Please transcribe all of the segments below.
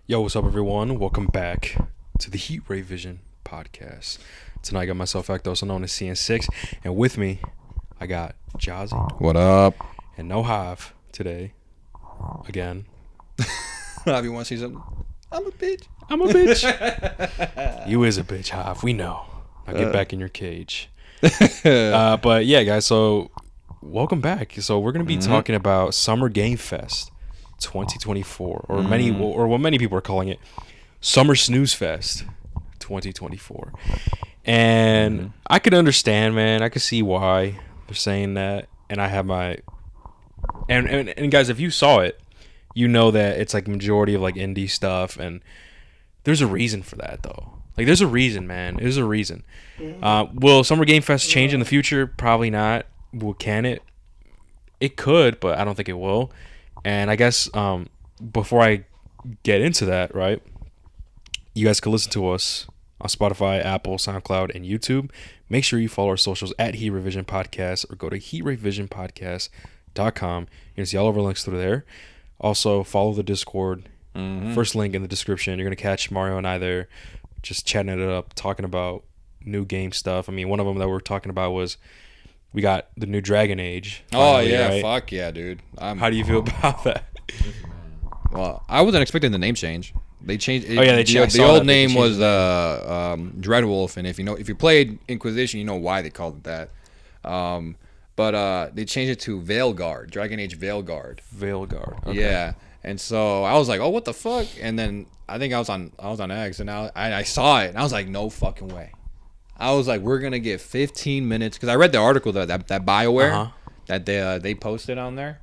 Yo, what's up, everyone? Welcome back to the Heat Ray Vision podcast. Tonight, I got myself Ecto, also known as CN6, and with me, I got Jazzy. What up? And no Hive today. Again. If you want to see something, I'm a bitch. I'm a bitch. You is a bitch, Hive. We know. Now get back in your cage. But yeah, guys, so welcome back. So we're going to be talking about Summer Game Fest 2024, or what many people are calling it, Summer Snooze Fest 2024. And I could understand, man. I could see why they're saying that. And I have my and guys, if you saw it, you know that it's like majority of like indie stuff, and there's a reason for that though. Like there's a reason, man. There's a reason. Will Summer Game Fest change in the future? Probably not. Can it? It could, but I don't think it will. And I guess before I get into that, right, you guys can listen to us on Spotify, Apple, SoundCloud, and YouTube. Make sure you follow our socials at Heat Revision Podcast or go to heatrevisionpodcast.com. You're going to see all of our links through there. Also, follow the Discord. First link in the description. You're going to catch Mario and I there just chatting it up, talking about new game stuff. I mean, one of them that we're talking about was we got the new Dragon Age. Finally, right? Fuck yeah, dude. How do you feel about that? Well, I wasn't expecting the name change. They changed it. Oh yeah, they changed. The old name was Dreadwolf, and if you played Inquisition, you know why they called it that. But they changed it to Veilguard, Dragon Age Veilguard. Veilguard. Okay. Yeah, and so I was like, oh, what the fuck? And then I think I was on X, and I saw it, and I was like, no fucking way. I was like, we're gonna get 15 minutes because I read the article that BioWare that they posted on there,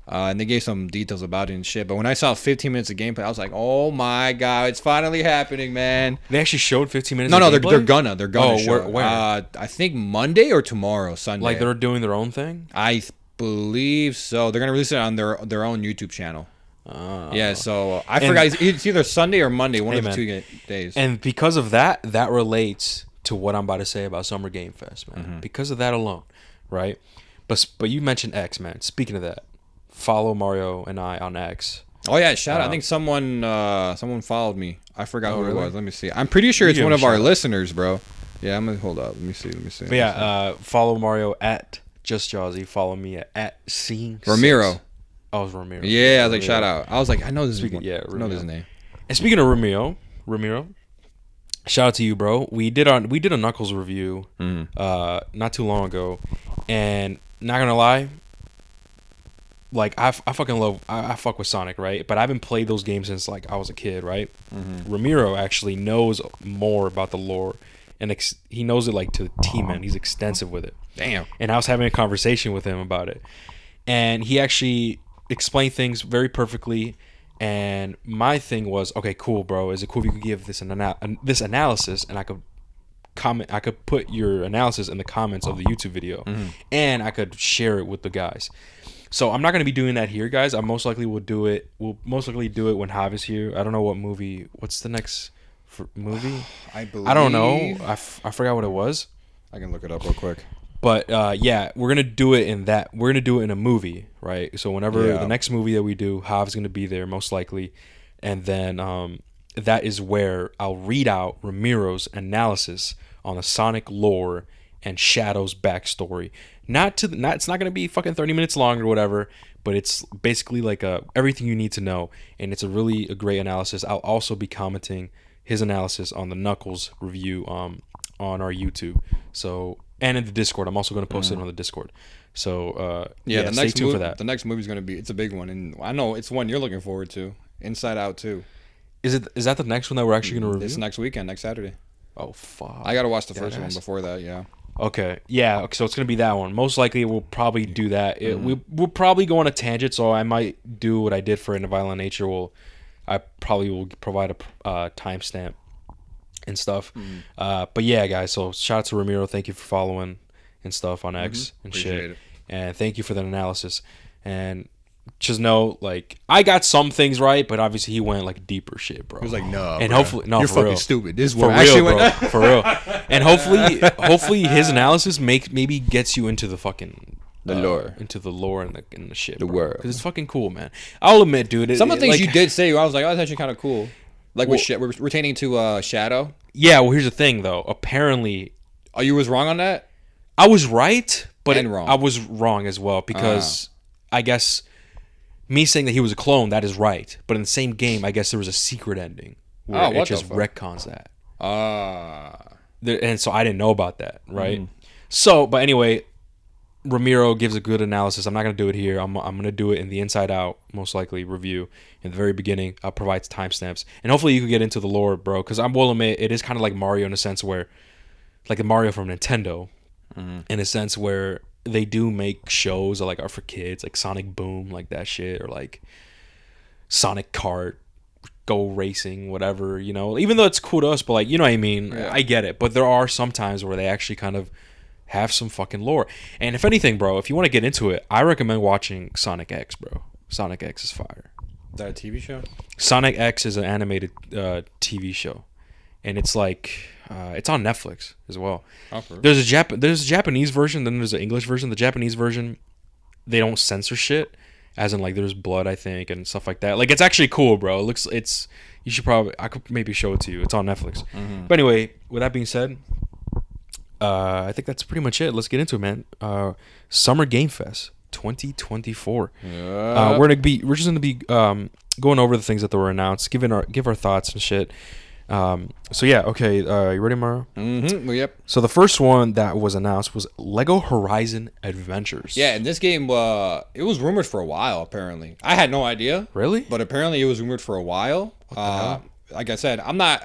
and they gave some details about it and shit. But when I saw 15 minutes of gameplay, I was like, oh my god, it's finally happening, man! They actually showed 15 minutes. No, of they're gameplay? they're gonna show. Where? I think Monday or tomorrow, Sunday. Like they're doing their own thing. I believe so. They're gonna release it on their own YouTube channel. Yeah, so I forgot. It's either Sunday or Monday, one of the 2 days. And because of that, that relates to what I'm about to say about Summer Game Fest, man. Because of that alone, right? But you mentioned X, man. Speaking of that, follow Mario and I on X. Oh yeah, shout out. I think someone followed me. I forgot who it was. Let me see. I'm pretty sure it's one of our listeners, bro. Yeah, I'm gonna hold up. Let me see. But yeah, follow Mario at Just Jazzy. Follow me at Seeing Ramiro. Oh, it was Ramiro. Yeah, I was like, shout out. I was like, I know this. Yeah, I know this name. And speaking of Ramiro, shout out to you, bro. We did a Knuckles review not too long ago, and not gonna lie, like I fuck with Sonic, right? But I haven't played those games since like I was a kid, right? Ramiro actually knows more about the lore, and he knows it like to the T, man. He's extensive with it. Damn. And I was having a conversation with him about it, and he actually explained things very perfectly. And my thing was, okay, cool, bro. Is it cool if you could give this this analysis, and I could comment? I could put your analysis in the comments of the YouTube video, and I could share it with the guys. So I'm not gonna be doing that here, guys. I most likely will do it. We'll most likely do it when Hav is here. I don't know what movie. What's the next movie? I don't know. I forgot what it was. I can look it up real quick. But yeah, we're gonna do it in that. We're gonna do it in a movie, right? So whenever the next movie that we do, Hav's gonna be there most likely, and then that is where I'll read out Ramiro's analysis on the Sonic lore and Shadow's backstory. It's not gonna be fucking 30 minutes long or whatever, but it's basically like everything you need to know, and it's a great analysis. I'll also be commenting his analysis on the Knuckles review on our YouTube. So. And in the Discord. I'm also going to post it on the Discord. So, the stay tuned for that. The next movie is going to be, it's a big one. And I know it's one you're looking forward to. Inside Out 2. Is that the next one that we're actually going to review? It's next weekend, next Saturday. Oh, fuck. I got to watch the first one before that, yeah. Okay. Yeah, so it's going to be that one. Most likely we'll probably do that. We'll probably go on a tangent, so I might do what I did for In a Violent Nature. I probably will provide a timestamp and stuff. But yeah, guys, so shout out to Ramiro. Thank you for following and stuff on X and Appreciate shit. It. And thank you for the analysis. And just know, like, I got some things right, but obviously he went like deeper shit, bro. He was like, no, and bro. Hopefully, no, you're for fucking real. stupid. This is for what real, bro. For real. And hopefully his analysis maybe gets you into the fucking lore, into the lore and the shit, the world, because it's fucking cool, man. I'll admit, dude. Some of the things you did say, I was like, oh, that's actually kind of cool. Like we're retaining to Shadow. Yeah. Well, here's the thing, though. Apparently, Oh, you was wrong on that. I was right, but Wrong. I was wrong as well because I guess me saying that he was a clone, that is right. But in the same game, I guess there was a secret ending where it just retcons that. And so I didn't know about that, right? So, but anyway, Ramiro gives a good analysis. I'm not going to do it here. I'm going to do it in the Inside Out, most likely, review. In the very beginning, provides timestamps. And hopefully you can get into the lore, bro, because I will admit, it is kind of like Mario in a sense where, like the Mario from Nintendo, in a sense where they do make shows that like are for kids, like Sonic Boom, like that shit, or like Sonic Kart, Go Racing, whatever, you know. Even though it's cool to us, but like, you know what I mean? Yeah. I get it. But there are some times where they actually kind of have some fucking lore. And if anything, bro, if you want to get into it, I recommend watching Sonic X, bro. Sonic X is fire. Is that a TV show? Sonic X is an animated TV show. And it's like, it's on Netflix as well. There's a Japanese version, then there's an English version. The Japanese version, they don't censor shit. As in, like, there's blood, I think, and stuff like that. Like, it's actually cool, bro. You should probably, I could maybe show it to you. It's on Netflix. But anyway, with that being said, I think that's pretty much it. Let's get into it, man. Summer Game Fest 2024. We're just gonna be going over the things that were announced, give our thoughts and shit. So yeah, okay. You ready, Mario? Yep. So the first one that was announced was Lego Horizon Adventures. Yeah, and this game, it was rumored for a while. Apparently, I had no idea. Really? But apparently, it was rumored for a while. What the hell? Like I said, I'm not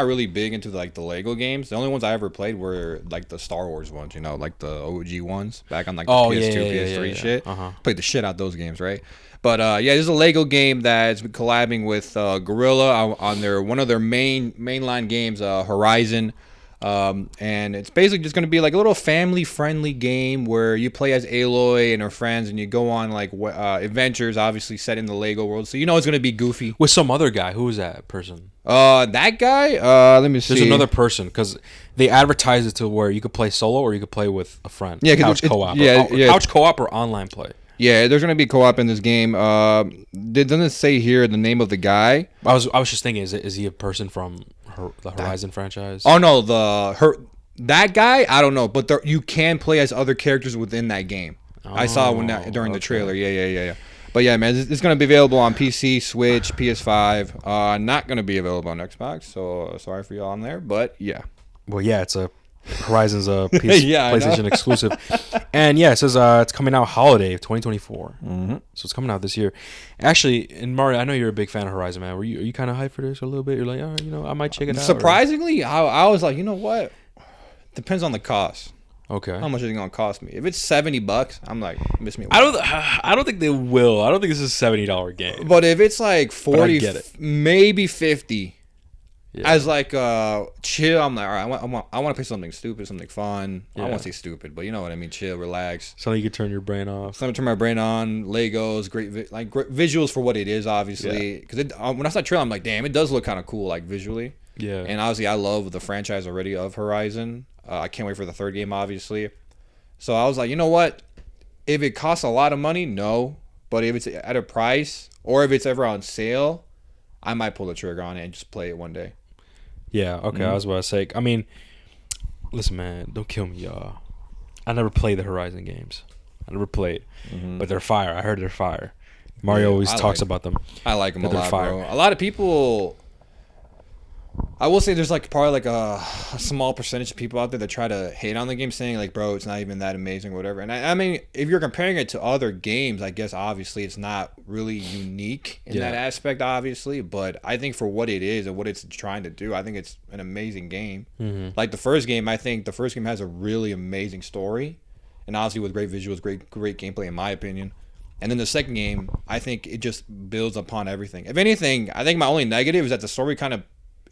really big into like the Lego games. The only ones I ever played were like the Star Wars ones, you know, like the OG ones back on like the PS2, PS3 shit. Played the shit out those games, right? But this is a Lego game that's been collabing with Gorilla on one of their mainline games, Horizon. And it's basically just going to be like a little family-friendly game where you play as Aloy and her friends, and you go on like adventures, obviously set in the Lego world. So you know it's going to be goofy. With some other guy. Who is that person? That guy? Let me see. There's another person because they advertise it to where you could play solo or you could play with a friend. Yeah, couch co-op. Couch co-op or online play. Yeah, there's gonna be co-op in this game. It doesn't say here the name of the guy. I was just thinking, is he a person from the Horizon franchise? Oh no, that guy. I don't know, but you can play as other characters within that game. I saw during the trailer. Yeah. But yeah, man, it's gonna be available on PC, Switch, PS5. Not gonna be available on Xbox. So sorry for y'all on there, but yeah. Well, yeah, it's Horizon's a PlayStation exclusive. And yeah, it says it's coming out holiday of 2024. So it's coming out this year. Actually, and Mario, I know you're a big fan of Horizon, man. Are you kind of hyped for this a little bit? You're like, oh, you know, I might check it out. Surprisingly, I was like, you know what? Depends on the cost. Okay. How much is it gonna cost me? If it's $70, I'm like, miss me. I don't think they will. I don't think this is a $70 game. But if it's like 40, maybe 50. Yeah. As like chill, I'm like, all right, I want to play something stupid, something fun. I won't say stupid, but you know what I mean. Chill, relax. Something you can turn your brain off. Something to turn my brain on. Legos, great visuals for what it is, obviously. Because when I saw the trailer, I'm like, damn, it does look kind of cool, like visually. Yeah. And obviously, I love the franchise already of Horizon. I can't wait for the third game, obviously. So I was like, you know what? If it costs a lot of money, no. But if it's at a price or if it's ever on sale, I might pull the trigger on it and just play it one day. Yeah, okay, I was about to say. I mean, listen, man, don't kill me, y'all. I never played the Horizon games. I never played. But they're fire. I heard they're fire. Mario always talks about them. I like them a lot, bro. A lot of people... I will say there's like probably like a small percentage of people out there that try to hate on the game, saying like, bro, it's not even that amazing or whatever. And I mean, if you're comparing it to other games, I guess obviously it's not really unique in that aspect, obviously. But I think for what it is and what it's trying to do, I think it's an amazing game. Like the first game, I think the first game has a really amazing story, and obviously with great visuals, great gameplay in my opinion. And then the second game, I think it just builds upon everything. If anything, I think my only negative is that the story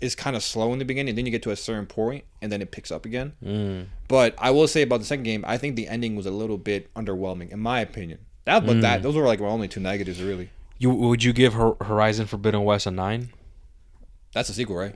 is kind of slow in the beginning, and then you get to a certain point and then it picks up again. But I will say about the second game, I think the ending was a little bit underwhelming in my opinion. Those were like my only two negatives really. Would you give Horizon Forbidden West a 9? That's a sequel, right?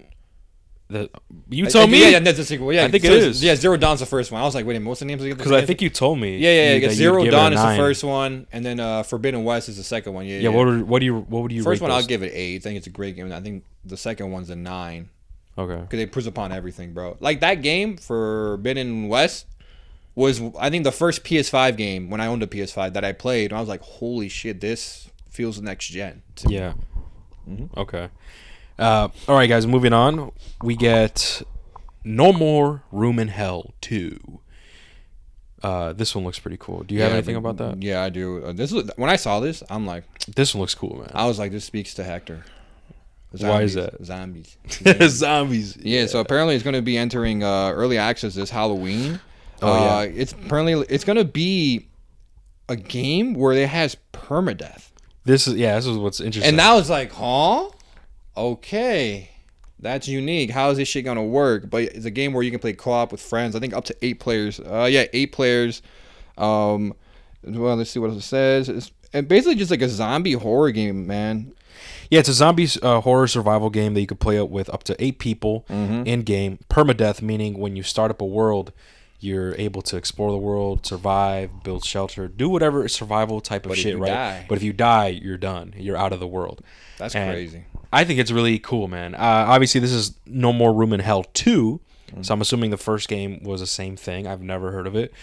You told me. Yeah, that's the sequel. Yeah, I think it is. Yeah, Zero Dawn's the first one. I was like, wait a minute, what's the name of the Because I think you told me. Yeah. Zero give Dawn is the 9. first one, and then Forbidden West is the second one. Yeah. What would you? First rate one, those? I'll give it 8. I think it's a great game. I think the second one's a 9. Okay. Because they push upon everything, bro. Like that game, Forbidden West, was I think the first PS5 game when I owned a PS5 that I played. And I was like, holy shit, this feels next gen. Yeah. Okay. All right, guys. Moving on, we get No More Room in Hell 2. This one looks pretty cool. Do you have anything about that? Yeah, I do. When I saw this, I'm like, this one looks cool, man. I was like, this speaks to Hector. Why is that? Zombies. Zombies. Yeah. So apparently, it's going to be entering early access this Halloween. Oh yeah. It's going to be a game where it has permadeath. This is what's interesting. And now it's like, huh? Okay. That's unique. How is this shit going to work? But it's a game where you can play co-op with friends. I think up to 8 players. 8 players. Well, let's see what else it says. It's basically just like a zombie horror game, man. Yeah, it's a zombie horror survival game that you could play with up to 8 people in game. Permadeath, meaning when you start up a world, you're able to explore the world, survive, build shelter, do whatever survival type of shit, right? But if you die, you're done. You're out of the world. That's crazy. I think it's really cool, man. Obviously, this is No More Room in Hell 2, so I'm assuming the first game was the same thing. I've never heard of it.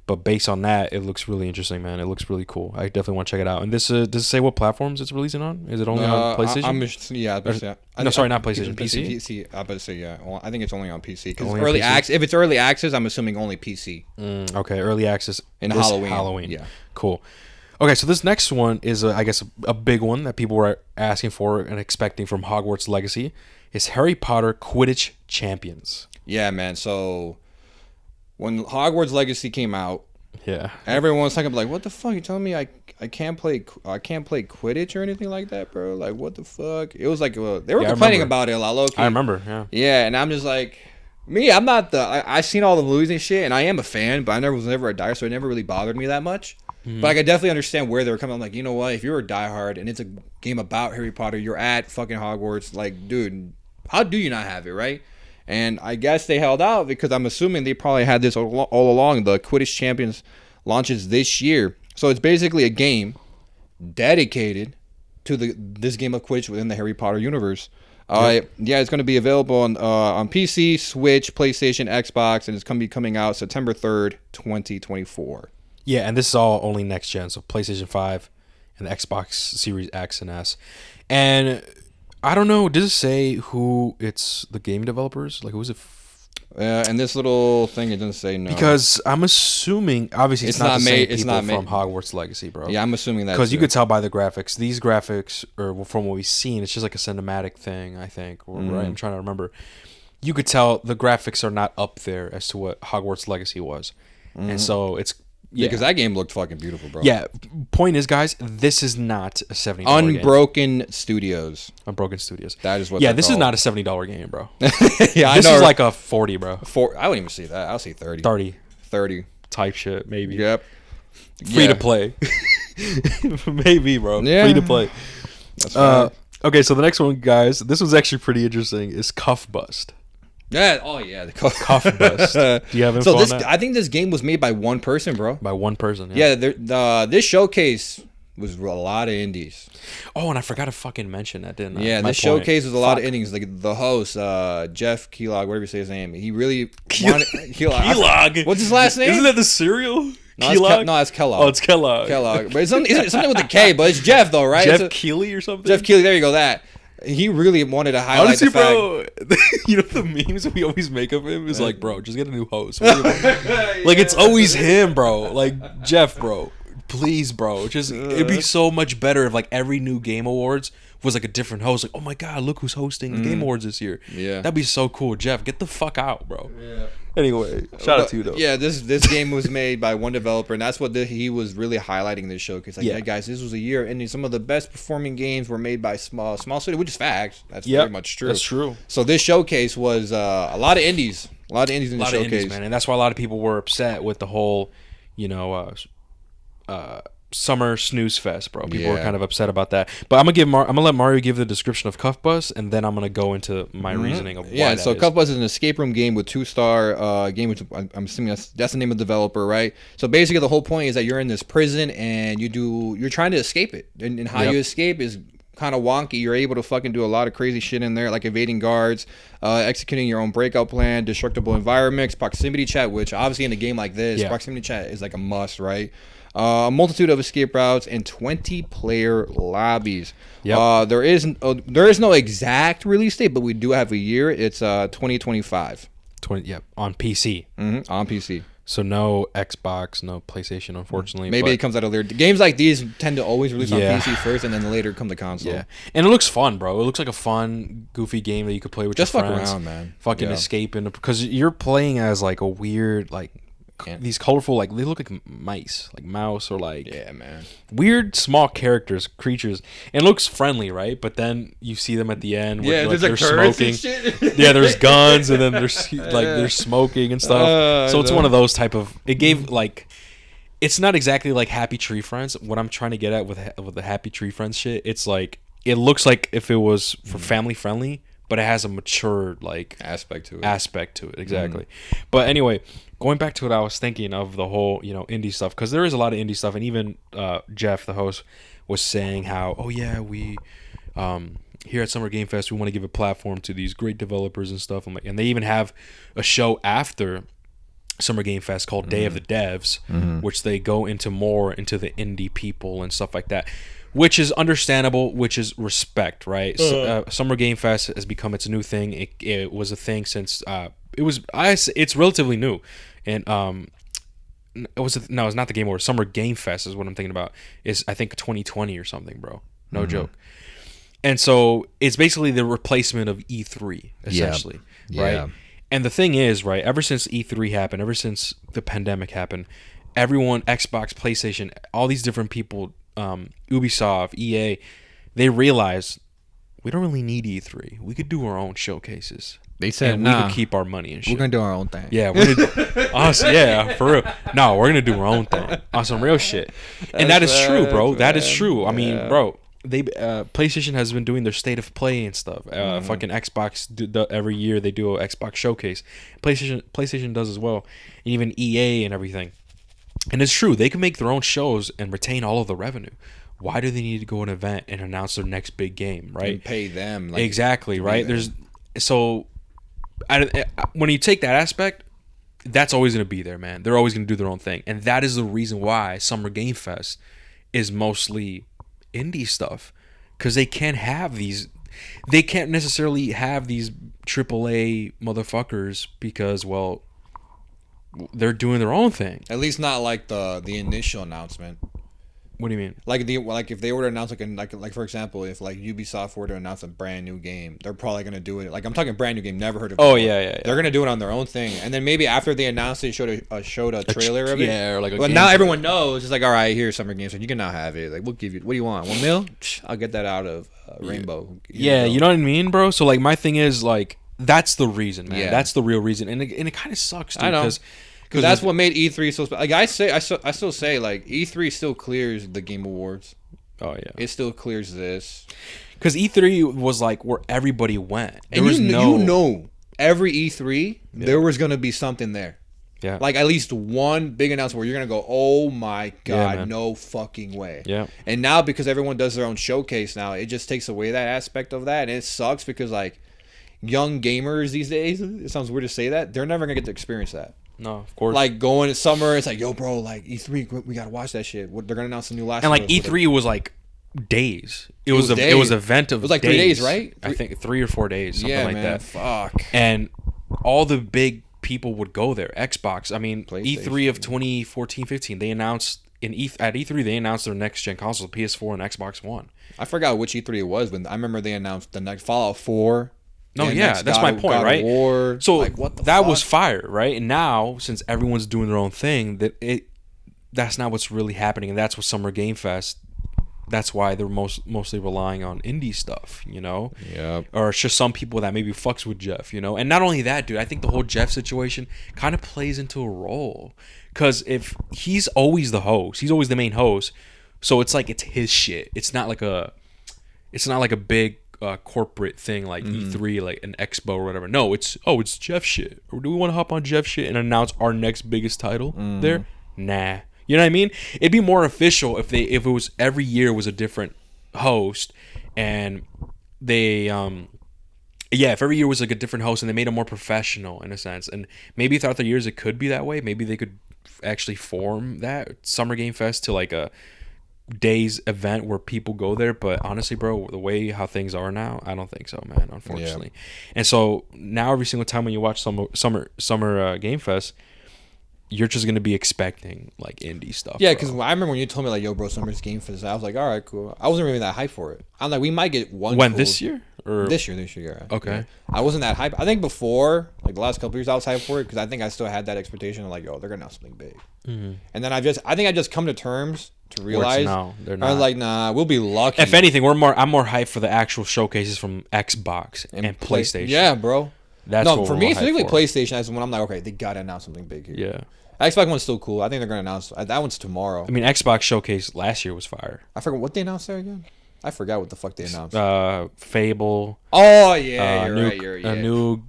But based on that, it looks really interesting, man. It looks really cool. I definitely want to check it out. And this does it say what platforms it's releasing on? Is it only on PlayStation? Sorry, not PlayStation. PC? PC. I better say yeah. Well, I think it's only on PC. Because early access. If it's early access, I'm assuming only PC. Okay, early access in Halloween. Yeah, cool. Okay, so this next one is, I guess, a big one that people were asking for and expecting from Hogwarts Legacy. Is Harry Potter Quidditch Champions? Yeah, man. So when Hogwarts Legacy came out, yeah, everyone was talking like, "What the fuck? You telling me I can't play Quidditch or anything like that, bro? Like, what the fuck?" It was like they were complaining about it a lot, low-key. I remember, yeah. Yeah, and I'm just like, me, I'm not I've seen all the movies and shit, and I am a fan, but I was never a diehard, so it never really bothered me that much. But I could definitely understand where they were coming. I'm like, you know what? If you're a diehard and it's a game about Harry Potter, you're at fucking Hogwarts, like, dude, how do you not have it, right? And I guess they held out because I'm assuming they probably had this all along. The Quidditch Champions launches this year. So it's basically a game dedicated to this game of Quidditch within the Harry Potter universe. Yeah, it's going to be available on PC, Switch, PlayStation, Xbox, and it's going to be coming out September 3rd, 2024. Yeah, and this is all only next gen, so PlayStation 5 and the Xbox Series X and S. And I don't know, does it say who it's the game developers? Like, who's it? And this little thing, it doesn't say no. Because I'm assuming, obviously, it's not the same people from made. Hogwarts Legacy, bro. Yeah, I'm assuming that. Because you could tell by the graphics. These graphics, or from what we've seen, it's just like a cinematic thing, I think. Right? I'm trying to remember. You could tell the graphics are not up there as to what Hogwarts Legacy was. And so it's... Yeah, because that game looked fucking beautiful, bro. Yeah. Point is, guys, this is not a $70 Unbroken game. Studios. Unbroken Studios. That is what. Yeah, this is not a $70 game, bro. Yeah, I know. This is like a 40, bro. I wouldn't even see that. I'll see 30. 30 type shit, maybe. Yep. Free to play. Maybe, bro. Yeah. Free to play. That's right. Okay, so the next one, guys, this was actually pretty interesting. Is Cuff Bust. Yeah. Oh yeah. The Cuff Bust. Do you have info on that? I think this game was made by one person, bro. By one person. Yeah. This showcase was a lot of indies. Oh, and I forgot to fucking mention that, didn't I? Yeah. This showcase was a lot of indies. Like the host, Jeff Kellogg, whatever you say his name. He really wanted Kellogg. What's his last name? Isn't that the cereal? No, it's Kellogg. Oh, it's Kellogg. But it's something with a K. But it's Jeff though, right? Jeff Keighley or something. Jeff Keighley. There you go. That. He really wanted to highlight Honestly, the fact. bro, you know the memes we always make of him is like, bro, just get a new host. Like, it's always him, bro. Like, Jeff, bro. Please, bro. Just it'd be so much better if like every new Game Awards was like a different host. Like, oh my god, look who's hosting the Game Awards this year. Yeah, that'd be so cool. Jeff, get the fuck out, bro. Yeah. Anyway, shout out to you though. Yeah, this game was made by one developer, and that's what he was really highlighting this showcase. Like, yeah, guys, this was a year, and some of the best performing games were made by small studios, which is facts. That's very much true. That's true. So this showcase was a lot of indies, in the showcase, man, and that's why a lot of people were upset with the whole, summer snooze fest, bro. People are Yeah. kind of upset about that. But I'm gonna let Mario give the description of Cuff Bus, and then I'm gonna go into my reasoning of why Yeah, that so is. Cuff Bus is an escape room game with 2-star game, which I'm assuming that's the name of the developer, right? So basically, the whole point is that you're in this prison and you're trying to escape it, and how Yep. you escape is kind of wonky. You're able to fucking do a lot of crazy shit in there, like evading guards, executing your own breakout plan, destructible environments, proximity chat, which obviously in a game like this, Yeah. proximity chat is like a must, right? A multitude of escape routes and 20-player lobbies. Yep. There is no exact release date, but we do have a year. It's 2025. 20, yep, on PC. On PC. So no Xbox, no PlayStation, unfortunately. Maybe but, it comes out of later. Games like these tend to always release Yeah. on PC first, and then later come to console. yeah, and it looks fun, bro. It looks like a fun, goofy game that you could play with Just your fuck friends. around, man. Fucking Yeah. escape, and because you're playing as like a weird, like these colorful, like they look like mice, like mouse or like Yeah, man. weird small characters, creatures, and it looks friendly, right? But then you see them at the end. With, like, they're smoking. Yeah, there's guns, and then there's like they're smoking and stuff. So it's one of those type of. It gave like. It's not exactly like Happy Tree Friends. What I'm trying to get at with the Happy Tree Friends shit, it's like it looks like if it was for family friendly, but it has a mature like Aspect to it. exactly. But anyway, going back to what I was thinking of the whole indie stuff, because there is a lot of indie stuff, and even Jeff, the host, was saying how we here at Summer Game Fest we want to give a platform to these great developers and stuff. And they even have a show after Summer Game Fest called Day of the Devs, which they go into more into the indie people and stuff like that, which is understandable, which is respect, right? Summer Game Fest has become its new thing. It was a thing since it's relatively new, and it's not the Game Awards. Summer Game Fest is what I'm thinking about. Is I think 2020 or something, bro. No joke. And so it's basically the replacement of E3 essentially, right? Yeah. And the thing is, right, ever since E3 happened, ever since the pandemic happened, everyone, Xbox, PlayStation, all these different people, Ubisoft, EA, they realized we don't really need E3. We could do our own showcases. They said, and nah, we could keep our money and shit. we're going to do our own thing. Yeah, we're gonna honestly, yeah, for real. No, we're gonna do our own thing on some real shit, and that is true, bro. That is true. I mean, bro, they PlayStation has been doing their state of play and stuff. Fucking Xbox every year they do an Xbox showcase. PlayStation does as well, and even EA and everything. And it's true, they can make their own shows and retain all of the revenue. Why do they need to go to an event and announce their next big game, right? And pay them. Exactly, right? When you take that aspect, that's always going to be there, man. They're always going to do their own thing. And that is the reason why Summer Game Fest is mostly indie stuff. Because they can't necessarily have these AAA motherfuckers because, well, they're doing their own thing. At least not like the initial announcement. What do you mean? Like if they were to announce like for example, if like Ubisoft were to announce a brand new game, they're probably gonna do it. Like I'm talking brand new game, never heard of it. Oh before. yeah. They're gonna do it on their own thing, and then maybe after they announced it, showed a trailer of it. Yeah, or like. But now everyone knows. It's like, all right, here's Summer Games, so you can now have it. Like we'll give you. What do you want? $1 million? I'll get that out of Rainbow. Yeah, you know what I mean, bro. So like my thing is like that's the reason, man. Yeah. That's the real reason, and it kind of sucks, dude. I know. Because that's what made E3 so special. Like I still say like E3 still clears the Game Awards. Oh yeah. It still clears this. Because E3 was like where everybody went. There And was every E3 there was gonna be something there. Yeah. Like at least one big announcement where you're gonna go, oh my god, man. no fucking way. Yeah. And now because everyone does their own showcase now, it just takes away that aspect of that, and it sucks because like young gamers these days, it sounds weird to say that, they're never gonna get to experience that. No, of course. Like going to summer, it's like, yo, bro, like E3, we gotta watch that shit. They're gonna announce a new Last and like of Us, E3 was like days. It was days. It was an event of It was like 3 days, right? I think 3 or 4 days, something like man, that. Fuck. And all the big people would go there. Xbox, I mean, PlayStation. E3 of 2014-15, they announced at E3 they announced their next gen consoles, PS4 and Xbox One. I forgot which E3 it was, but I remember they announced the next Fallout 4. No, and yeah, next that's my point, God right? of War. So like, what the that fuck? was fire, right? And now, since everyone's doing their own thing, that's not what's really happening, and that's what Summer Game Fest. That's why they're mostly relying on indie stuff, you know? Yep. Or it's just some people that maybe fucks with Jeff, you know? And not only that, dude, I think the whole Jeff situation kind of plays into a role. Because if he's always the host, he's always the main host, So it's like it's his shit. It's not like a big corporate thing like E3, like an expo or whatever. No, it's Jeff shit. Or do we want to hop on Jeff shit and announce our next biggest title there? Nah. You know what I mean? It'd be more official if it was every year was a different host, and they if every year was like a different host and they made it more professional in a sense. And maybe throughout the years it could be that way. Maybe they could actually form that Summer Game Fest to like a day's event where people go there. But honestly, bro, the way how things are now, I don't think so, man, unfortunately. And so now every single time when you watch summer Game Fest, you're just going to be expecting like indie stuff. Yeah, because I remember when you told me like, yo, bro, Summer's Game Fest, I was like, all right, cool. I wasn't really that hyped for it. I'm like, we might get one. When, this year? Or this year, yeah. Okay. Yeah. I wasn't that hyped. I think before, like the last couple years, I was hyped for it because I think I still had that expectation of like, yo, they're gonna announce something big. Mm-hmm. And then I think I just come to terms to realize, no, they're not. I was like, nah, we'll be lucky. If anything, I'm more hyped for the actual showcases from Xbox and PlayStation. Yeah, bro. That's no, what for me, specifically for. PlayStation. That's when I'm like, okay, they gotta announce something big here. Yeah. Xbox one's still cool. I think they're gonna announce that one's tomorrow. I mean, Xbox showcase last year was fire. I forgot what they announced there again. I forgot what the fuck they announced. Fable. Oh yeah, you're right. A new,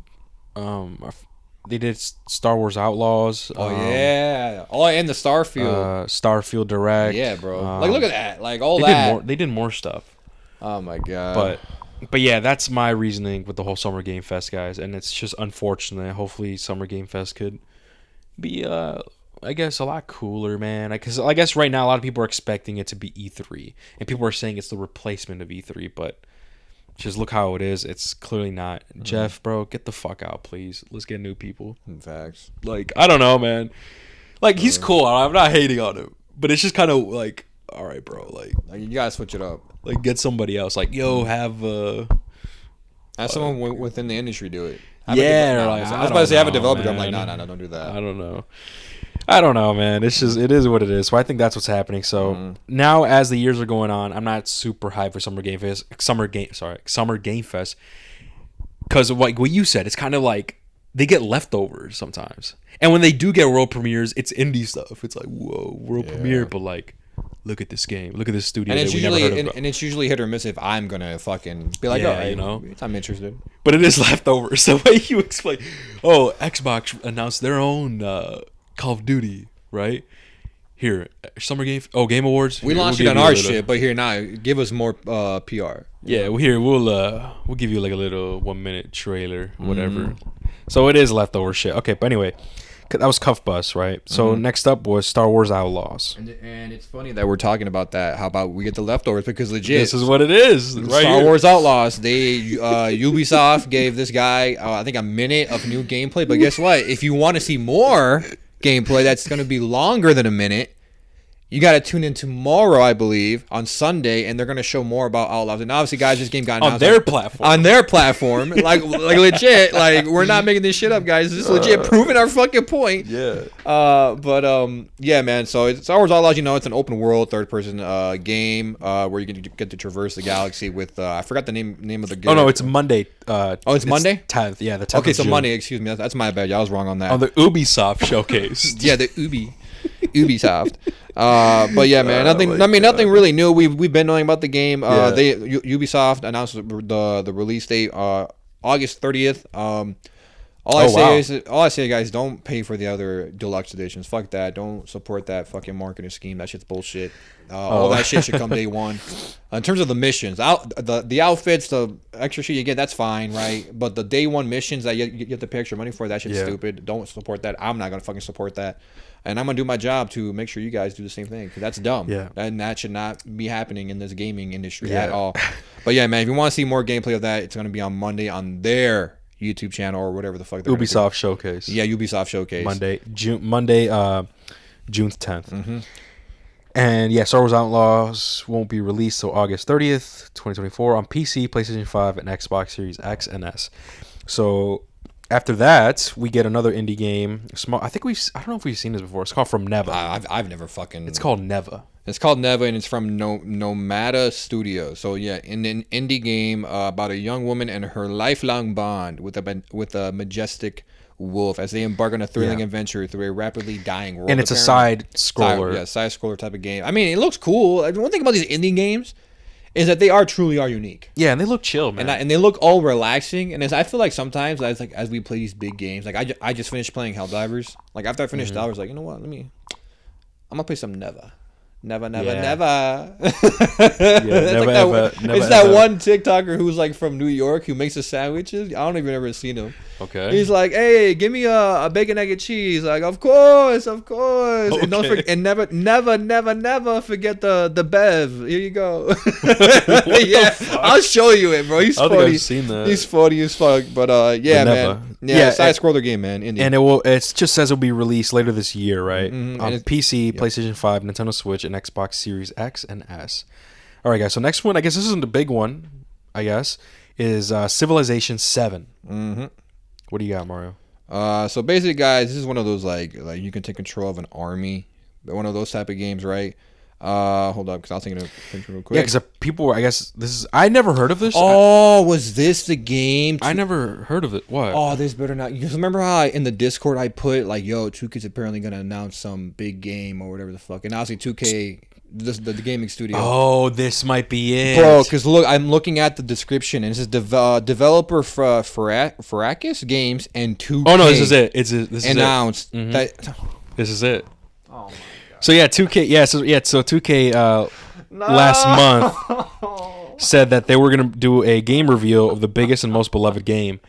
they did Star Wars Outlaws. Oh yeah. Oh, and the Starfield. Starfield Direct. Yeah, bro. Like, look at that. Like all they that. They did more stuff. Oh my god. But yeah, that's my reasoning with the whole Summer Game Fest, guys, and it's just unfortunate. Hopefully, Summer Game Fest could be I guess a lot cooler, man. Because I guess right now a lot of people are expecting it to be E3, and people are saying it's the replacement of E3. But just look how it is. It's clearly not. Jeff, bro, get the fuck out, please. Let's get new people. Facts. Like, I don't know, man. Like, he's cool. I'm not hating on him, but it's just kind of like, all right, bro. Like you gotta switch it up. Like, get somebody else. Like, yo, have someone within the industry do it. I was about to say have a developer. I'm like, no, don't do that. I don't know, man. It is what it is. So I think that's what's happening. So now, as the years are going on, I'm not super hyped for Summer Game Fest. Summer Game Fest, because like what you said, it's kind of like they get leftovers sometimes. And when they do get world premieres, it's indie stuff. It's like, whoa, world premiere, but like, look at this game, look at this studio. And it's that we usually never heard of. and it's usually hit or miss if I'm gonna fucking be like, yeah, you know, I'm interested. But it is leftovers. The way you explain, Xbox announced their own Call of Duty, right? Here, Summer Game Awards. We launched it on our shit, but here now, give us more PR. Yeah, we'll give you like a little 1 minute trailer, whatever. So it is leftover shit. Okay, but anyway, that was Cuff Bus, right? So next up was Star Wars Outlaws. And it's funny that we're talking about that. How about we get the leftovers, because legit, this is what it is. Right Star here. Wars Outlaws. They Ubisoft gave this guy I think a minute of new gameplay. But guess what? If you want to see more gameplay that's going to be longer than a minute, you got to tune in tomorrow, I believe, on Sunday, and they're going to show more about Outlaws. And obviously, guys, this game got announced on their platform. On their platform. like legit. Like, we're not making this shit up, guys. This is legit proving our fucking point. Yeah. Yeah, man. So it's Star Wars Outlaws, it's an open world, third-person game where you can get to traverse the galaxy with, I forgot the name of the game. Oh, no, it's Monday. It's Monday? 10th, yeah, the 10th Okay, so June. Monday, excuse me. That's my bad. I was wrong on that. On the Ubisoft showcase. Yeah, the Ubisoft. But yeah, man, nothing really new. We've been knowing about the game. Ubisoft announced the release date August 30th. All I say, guys, don't pay for the other deluxe editions. Fuck that. Don't support that fucking marketing scheme. That shit's bullshit. All that shit should come day one. In terms of the missions, the outfits, the extra shit you get, that's fine, right? But the day one missions that you get to pay extra money for, that shit's stupid. Don't support that. I'm not gonna fucking support that. And I'm gonna do my job to make sure you guys do the same thing, because that's dumb. Yeah. And that should not be happening in this gaming industry at all. But yeah, man, if you want to see more gameplay of that, it's gonna be on Monday on their YouTube channel or whatever the fuck. Ubisoft Showcase. Yeah, Ubisoft Showcase. June 10th. And yeah, Star Wars Outlaws won't be released till August 30th, 2024 on PC, PlayStation 5, and Xbox Series X and S. So after that, we get another indie game. I don't know if we've seen this before. It's called From Neva. I've never fucking. It's called Neva. It's called Neva, and it's from Nomada Studios. So yeah, in an indie game about a young woman and her lifelong bond with a majestic wolf as they embark on a thrilling Yeah. adventure through a rapidly dying world. And it's a apparently. side scroller. Side scroller type of game. I mean, it looks cool. One thing about these indie games is that they truly are unique. Yeah, and they look chill, man. And they look all relaxing. And I feel like sometimes as we play these big games, like I just finished playing Helldivers. Like after I finished that, I was like, you know what? I'm gonna play some Never. Never. Yeah, It's never, ever, never, it's that ever. one TikToker who's like from New York who makes the sandwiches. I don't even ever seen him. Okay. He's like, hey, give me a bacon, egg, and cheese. Like, of course. And don't Okay. forget, and never forget the bev. Here you go. the fuck? I'll show you it, bro. He's I don't think funny. I've seen that. He's funny as fuck. But yeah, never. man. Yeah, side and- scroller game, man. Indie. And it just says it'll be released later this year, right? Mhm, On and PC, PlayStation 5, Nintendo Switch, and Xbox Series X and S. All right, guys. So next one, I guess this isn't the big one. I guess is Civilization 7. Mm-hmm. What do you got, Mario? So basically, guys, this is one of those like you can take control of an army, one of those type of games, right? Hold up, because I was thinking of thinking real quick. Yeah, because people were, I guess this is. I never heard of this. Oh, was this the game? I never heard of it. What? Oh, this better not. You remember how in the Discord I put like, "Yo, 2K's apparently gonna announce some big game or whatever the fuck," and obviously 2K, the gaming studio. Oh, this might be it, Bro, because look, I'm looking at the description and it says developer for Firaxis Games and 2K. Oh no, this is it. This is announced it. Mhm. that. This is it. Oh my So yeah, 2K. Yeah, so 2K last month said that they were gonna do a game reveal of the biggest and most beloved game,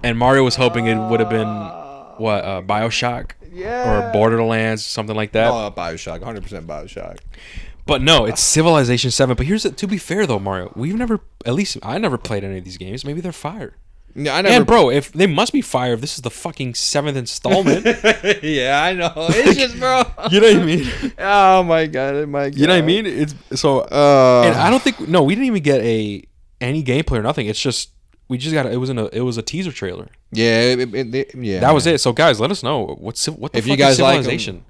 and Mario was hoping it would have been what BioShock or Borderlands, something like that. Oh, BioShock, 100% BioShock. But no, it's Civilization 7. But to be fair though, Mario, at least I never played any of these games. Maybe they're fire. Yeah, I never. And bro, if they must be fire, if this is the fucking 7th installment. Yeah, I know. It's just, bro. You know what I mean? Oh my god, You You know what I mean? It's so. And I don't think we didn't even get any gameplay or nothing. It's just we just got it was a teaser trailer. Yeah, yeah. That was it. So guys, let us know what the If fuck you guys is like 'em. Civilization.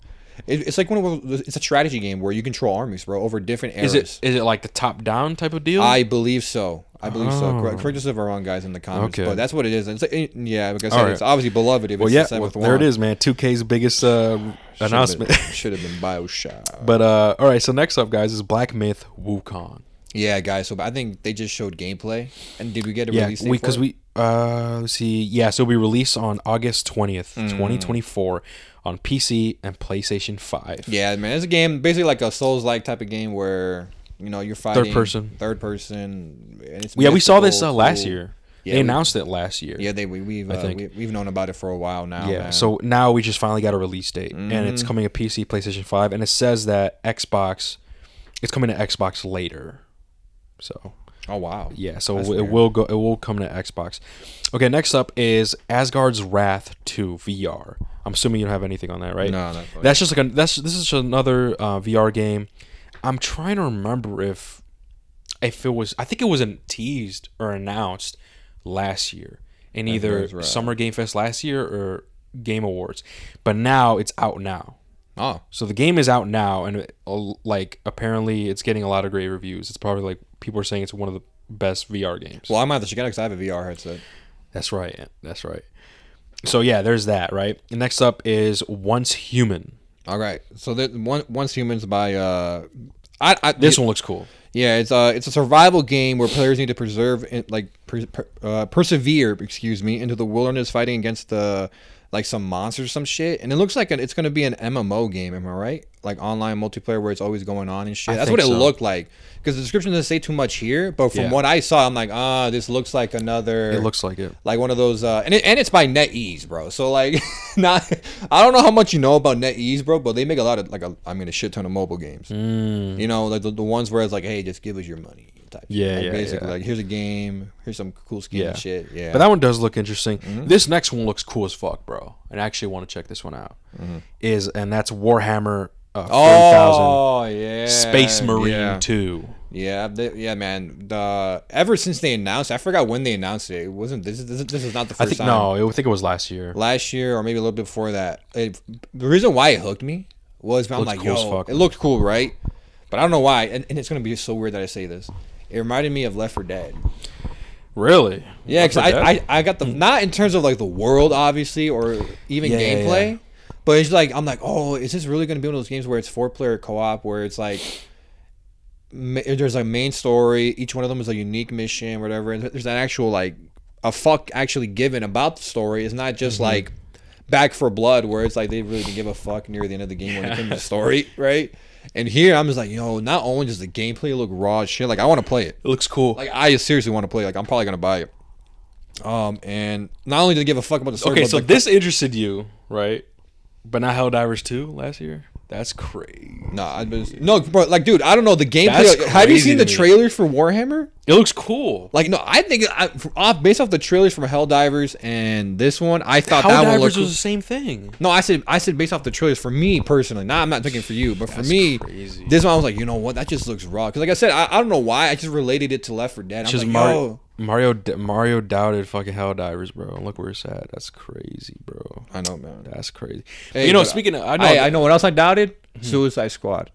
It's like it's a strategy game where you control armies, bro, over different eras. Is it like the top down type of deal? I believe so. Oh. Correct us if we're wrong, guys, in the comments. Okay. But that's what it is. It's like, yeah, like I All said, right. it's obviously beloved. If well, it's yeah, the seventh there one. it is, man. 2K's biggest announcement. Should have been BioShock. But all right, so next up, guys, is Black Myth Wukong. Yeah, guys. So I think they just showed gameplay. And did we get a Yeah, release date because for it? let's see. Yeah, so it'll be released on August 20th, 2024 on PC and PlayStation 5. Yeah, man, it's a game basically like a Souls-like type of game where you're fighting Third person. And it's Yeah, we saw this mythical, last cool. year. Yeah, They we- announced it last year. Yeah, we've known about it for a while now. Yeah, man. so now we just finally got a release date, and it's coming to PC, PlayStation 5, and it says that it's coming to Xbox later. So Oh wow. yeah, so That's it weird. will come to Xbox. Okay, next up is Asgard's Wrath 2 VR. I'm assuming you don't have anything on that, right? No, no. That's just like this is just another VR game. I'm trying to remember if it was. I think it wasn't teased or announced last year in either Asgard's Wrath. Summer Game Fest last year or Game Awards, but now it's out now. Oh, So the game is out now, and like apparently it's getting a lot of great reviews. It's probably like people are saying it's one of the best VR games. well, I might have to check it out because I have a VR headset. That's right. That's right. So yeah, there's that. Right. And next up is Once Human. All right, so Once Humans by This one looks cool. Yeah, it's a survival game where players need to persevere, into the wilderness fighting against some monsters or some shit. And it looks like it's gonna be an MMO game. Am I right? Like online multiplayer where it's always going on and shit. I That's think what it so. looked like. Because the description doesn't say too much here, but from Yeah. what I saw, I'm like, this looks like another. It looks like it. Like one of those, and it's by NetEase, bro. So like, I don't know how much you know about NetEase, bro, but they make a lot of a shit ton of mobile games. You know, like the ones where it's like, hey, just give us your money type. Yeah, Like, yeah, basically, yeah. like here's a game, here's some cool skin Yeah. and shit. Yeah, But that one does look interesting. Mm-hmm. This next one looks cool as fuck, bro. And I actually want to check this one out. And that's Warhammer 40,000 oh yeah, Space Marine yeah. 2. Yeah, man. Ever since they announced, I forgot when they announced it. It wasn't this is not the I first think time. no, I think it was last year. Last year or maybe a little bit before that. The reason why it hooked me was I'm Looks like, cool as yo, fuck. it looked cool, right? But I don't know why, and it's gonna be so weird that I say this. It reminded me of Left 4 Dead. Really? Yeah, because I got the not in terms of like the world obviously or even gameplay, but it's like I'm like, oh, is this really gonna be one of those games where it's 4-player co-op where it's like there's a main story, each one of them is a unique mission, whatever, and there's an actual like a fuck actually given about the story. It's not just like Back for Blood where it's like they really didn't give a fuck near the end of the game when it comes to story, right? And here I'm just like, not only does the gameplay look raw as shit, like I want to play it. It looks cool. Like I seriously want to play it. Like I'm probably gonna buy it. And not only did they give a fuck about the story. Okay, so like, this interested you, right? But not Helldivers 2 last year. That's crazy. No, bro. Like, dude, I don't know the gameplay. Like, have you seen the trailers for Warhammer? It looks cool. Like, no, I think based off the trailers from Helldivers and this one, I thought that one was the same thing. No, I said based off the trailers for me personally. Nah, I'm not thinking for you, but for me, crazy. This one I was like, you know what? That just looks raw. Because like I said, I don't know why. I just related it to Left 4 Dead. I'm just like, Mario doubted fucking Helldivers, bro. And look where it's at. That's crazy, bro. I know, man. That's crazy. Hey, speaking of, I know what else I doubted. Suicide Squad.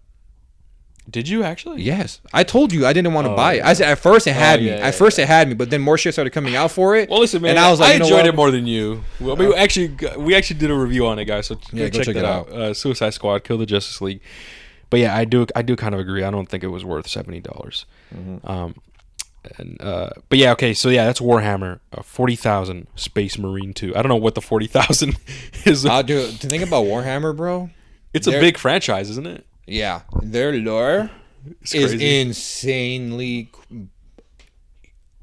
Did you actually? Yes, I told you I didn't want to buy it. I said at first it had me. At first it had me, but then more shit started coming out for it. Well, listen, man, and I was like, I enjoyed it more than you. Well, we actually did a review on it, guys. So go check it out. Suicide Squad, Kill the Justice League. But yeah, I do kind of agree. I don't think it was worth $70. But yeah, okay. So yeah, that's Warhammer 40,000 Space Marine 2. I don't know what the 40,000 is. Dude, to think about Warhammer, bro. It's a big franchise, isn't it? Yeah, their lore is insanely.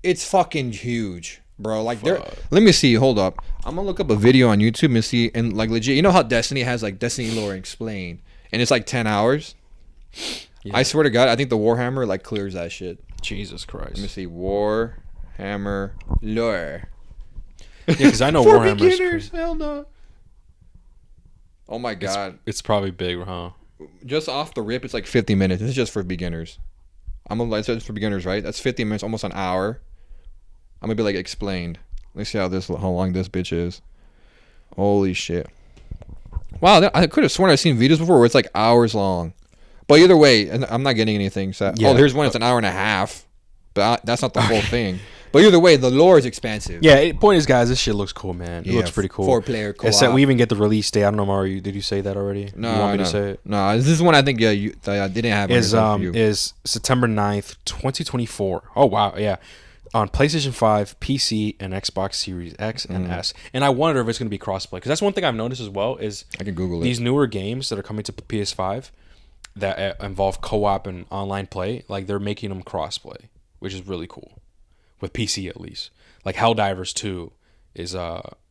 It's fucking huge, bro. Like, let me see. Hold up. I'm gonna look up a video on YouTube and see. And like, legit, you know how Destiny has like Destiny lore explained, and it's like 10 hours. Yeah. I swear to God, I think the Warhammer like clears that shit. Jesus Christ. Let me see. Warhammer lore. Yeah, because I know For Warhammer's beginners, hell no. Oh my God. It's probably big, huh? Just off the rip, it's like 50 minutes. This is just for beginners. It's for beginners, right? That's 50 minutes, almost an hour. I'm gonna be like explained. Let's see how long this bitch is. Holy shit! Wow, I could have sworn I've seen videos before where it's like hours long. But either way, and I'm not getting anything. So, here's one. It's an hour and a half, but that's not the whole thing. But either way, the lore is expansive. Yeah, point is, guys, this shit looks cool, man. It looks pretty cool. 4-player co-op. Except we even get the release date. I don't know, Mario. Did you say that already? No, you want me to say it? No, this is one I think I didn't have. Is September 9th, 2024. Oh wow, yeah, on PlayStation 5, PC, and Xbox Series X and S. And I wonder if it's going to be crossplay, because that's one thing I've noticed as well is I can Google these newer games that are coming to PS5 that involve co-op and online play. Like they're making them crossplay, which is really cool, with PC at least. Like Helldivers 2 is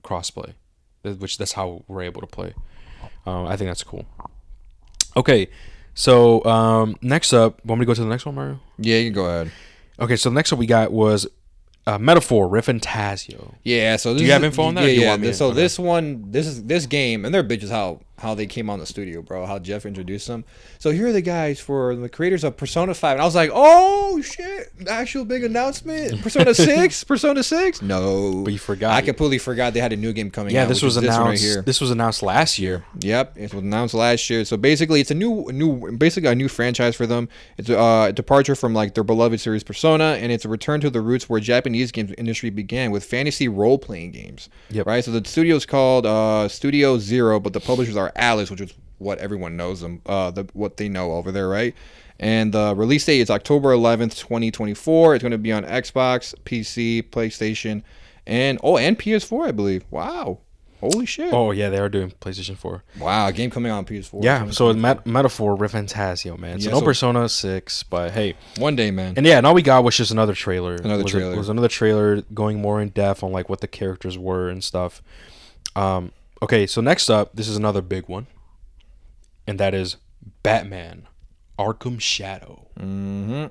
crossplay, which that's how we're able to play. I think that's cool. Okay, so next up, want me to go to the next one, Mario? Yeah, you can go ahead. Okay, so the next one we got was Metaphor Rifantasio. Yeah, so do you have info on that? Yeah. This game, and they're bitches how they came on the studio, bro. How Jeff introduced them. So here are the guys for the creators of Persona 5, and I was like, oh shit, the actual big announcement. Persona 6, Persona 6. No, but you forgot. I completely forgot they had a new game coming out. Yeah, this was announced. This was announced last year. Yep, it was announced last year. So basically, it's a new franchise for them. It's a departure from like their beloved series Persona, and it's a return to the roots where Japanese games industry began with fantasy role-playing games. Yep. Right. So the studio is called Studio Zero, but the publishers are Alice, which is what everyone knows them. What they know over there, right? And the release date is October 11th, 2024. It's going to be on Xbox, PC, PlayStation, and PS4, I believe. Wow. Holy shit. Oh, yeah, they are doing PlayStation 4. Wow, a game coming out on PS4. Yeah, so Metaphor Rifantasio, man. So no Persona 6, but hey. One day, man. And yeah, and all we got was just another trailer. It was another trailer going more in depth on like what the characters were and stuff. Okay, so next up, this is another big one. And that is Batman Arkham Shadow. Mm-hmm.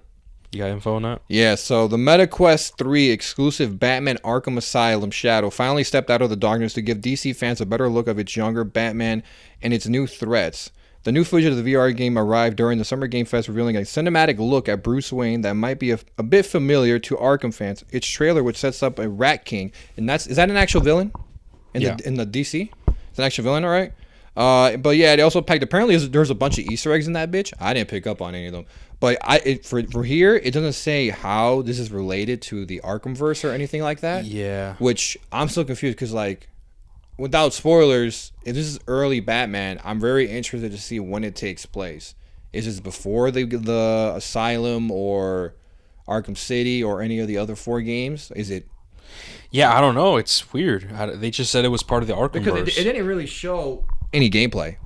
You got info on that? Yeah, so the MetaQuest 3 exclusive Batman Arkham Asylum Shadow finally stepped out of the darkness to give DC fans a better look of its younger Batman and its new threats. The new footage of the VR game arrived during the Summer Game Fest, revealing a cinematic look at Bruce Wayne that might be a bit familiar to Arkham fans. Its trailer, which sets up a Rat King, and is that an actual villain in the DC? It's an actual villain, all right? But yeah, they also packed. Apparently, there's a bunch of Easter eggs in that bitch. I didn't pick up on any of them. But for here, it doesn't say how this is related to the Arkhamverse or anything like that. Yeah. Which I'm still confused because, like, without spoilers, if this is early Batman, I'm very interested to see when it takes place. Is this before the Asylum or Arkham City or any of the other 4 games? Is it? Yeah, I don't know. It's weird. They just said it was part of the Arkhamverse. Because it didn't really show any gameplay.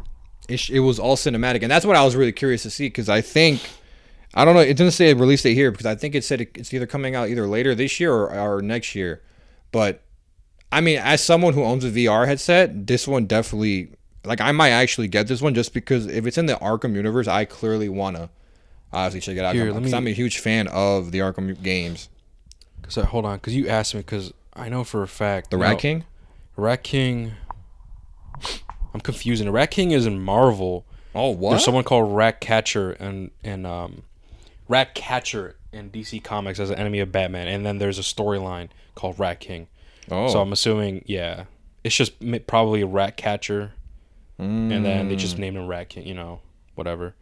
It was all cinematic, and that's what I was really curious to see. Because I don't know. It didn't say a release date here because I think it said it's either coming out either later this year or next year. But I mean, as someone who owns a VR headset, this one definitely, like, I might actually get this one just because if it's in the Arkham universe, I clearly wanna obviously check it out because I'm a huge fan of the Arkham games. Hold on, because you asked me, because I know for a fact the Rat King. Rat King. I'm confusing. The Rat King is in Marvel. Oh, what? There's someone called Ratcatcher and Ratcatcher in DC Comics as an enemy of Batman, and then there's a storyline called Rat King. Oh. So I'm assuming, yeah, it's just probably a Ratcatcher, and then they just named him Rat King, whatever.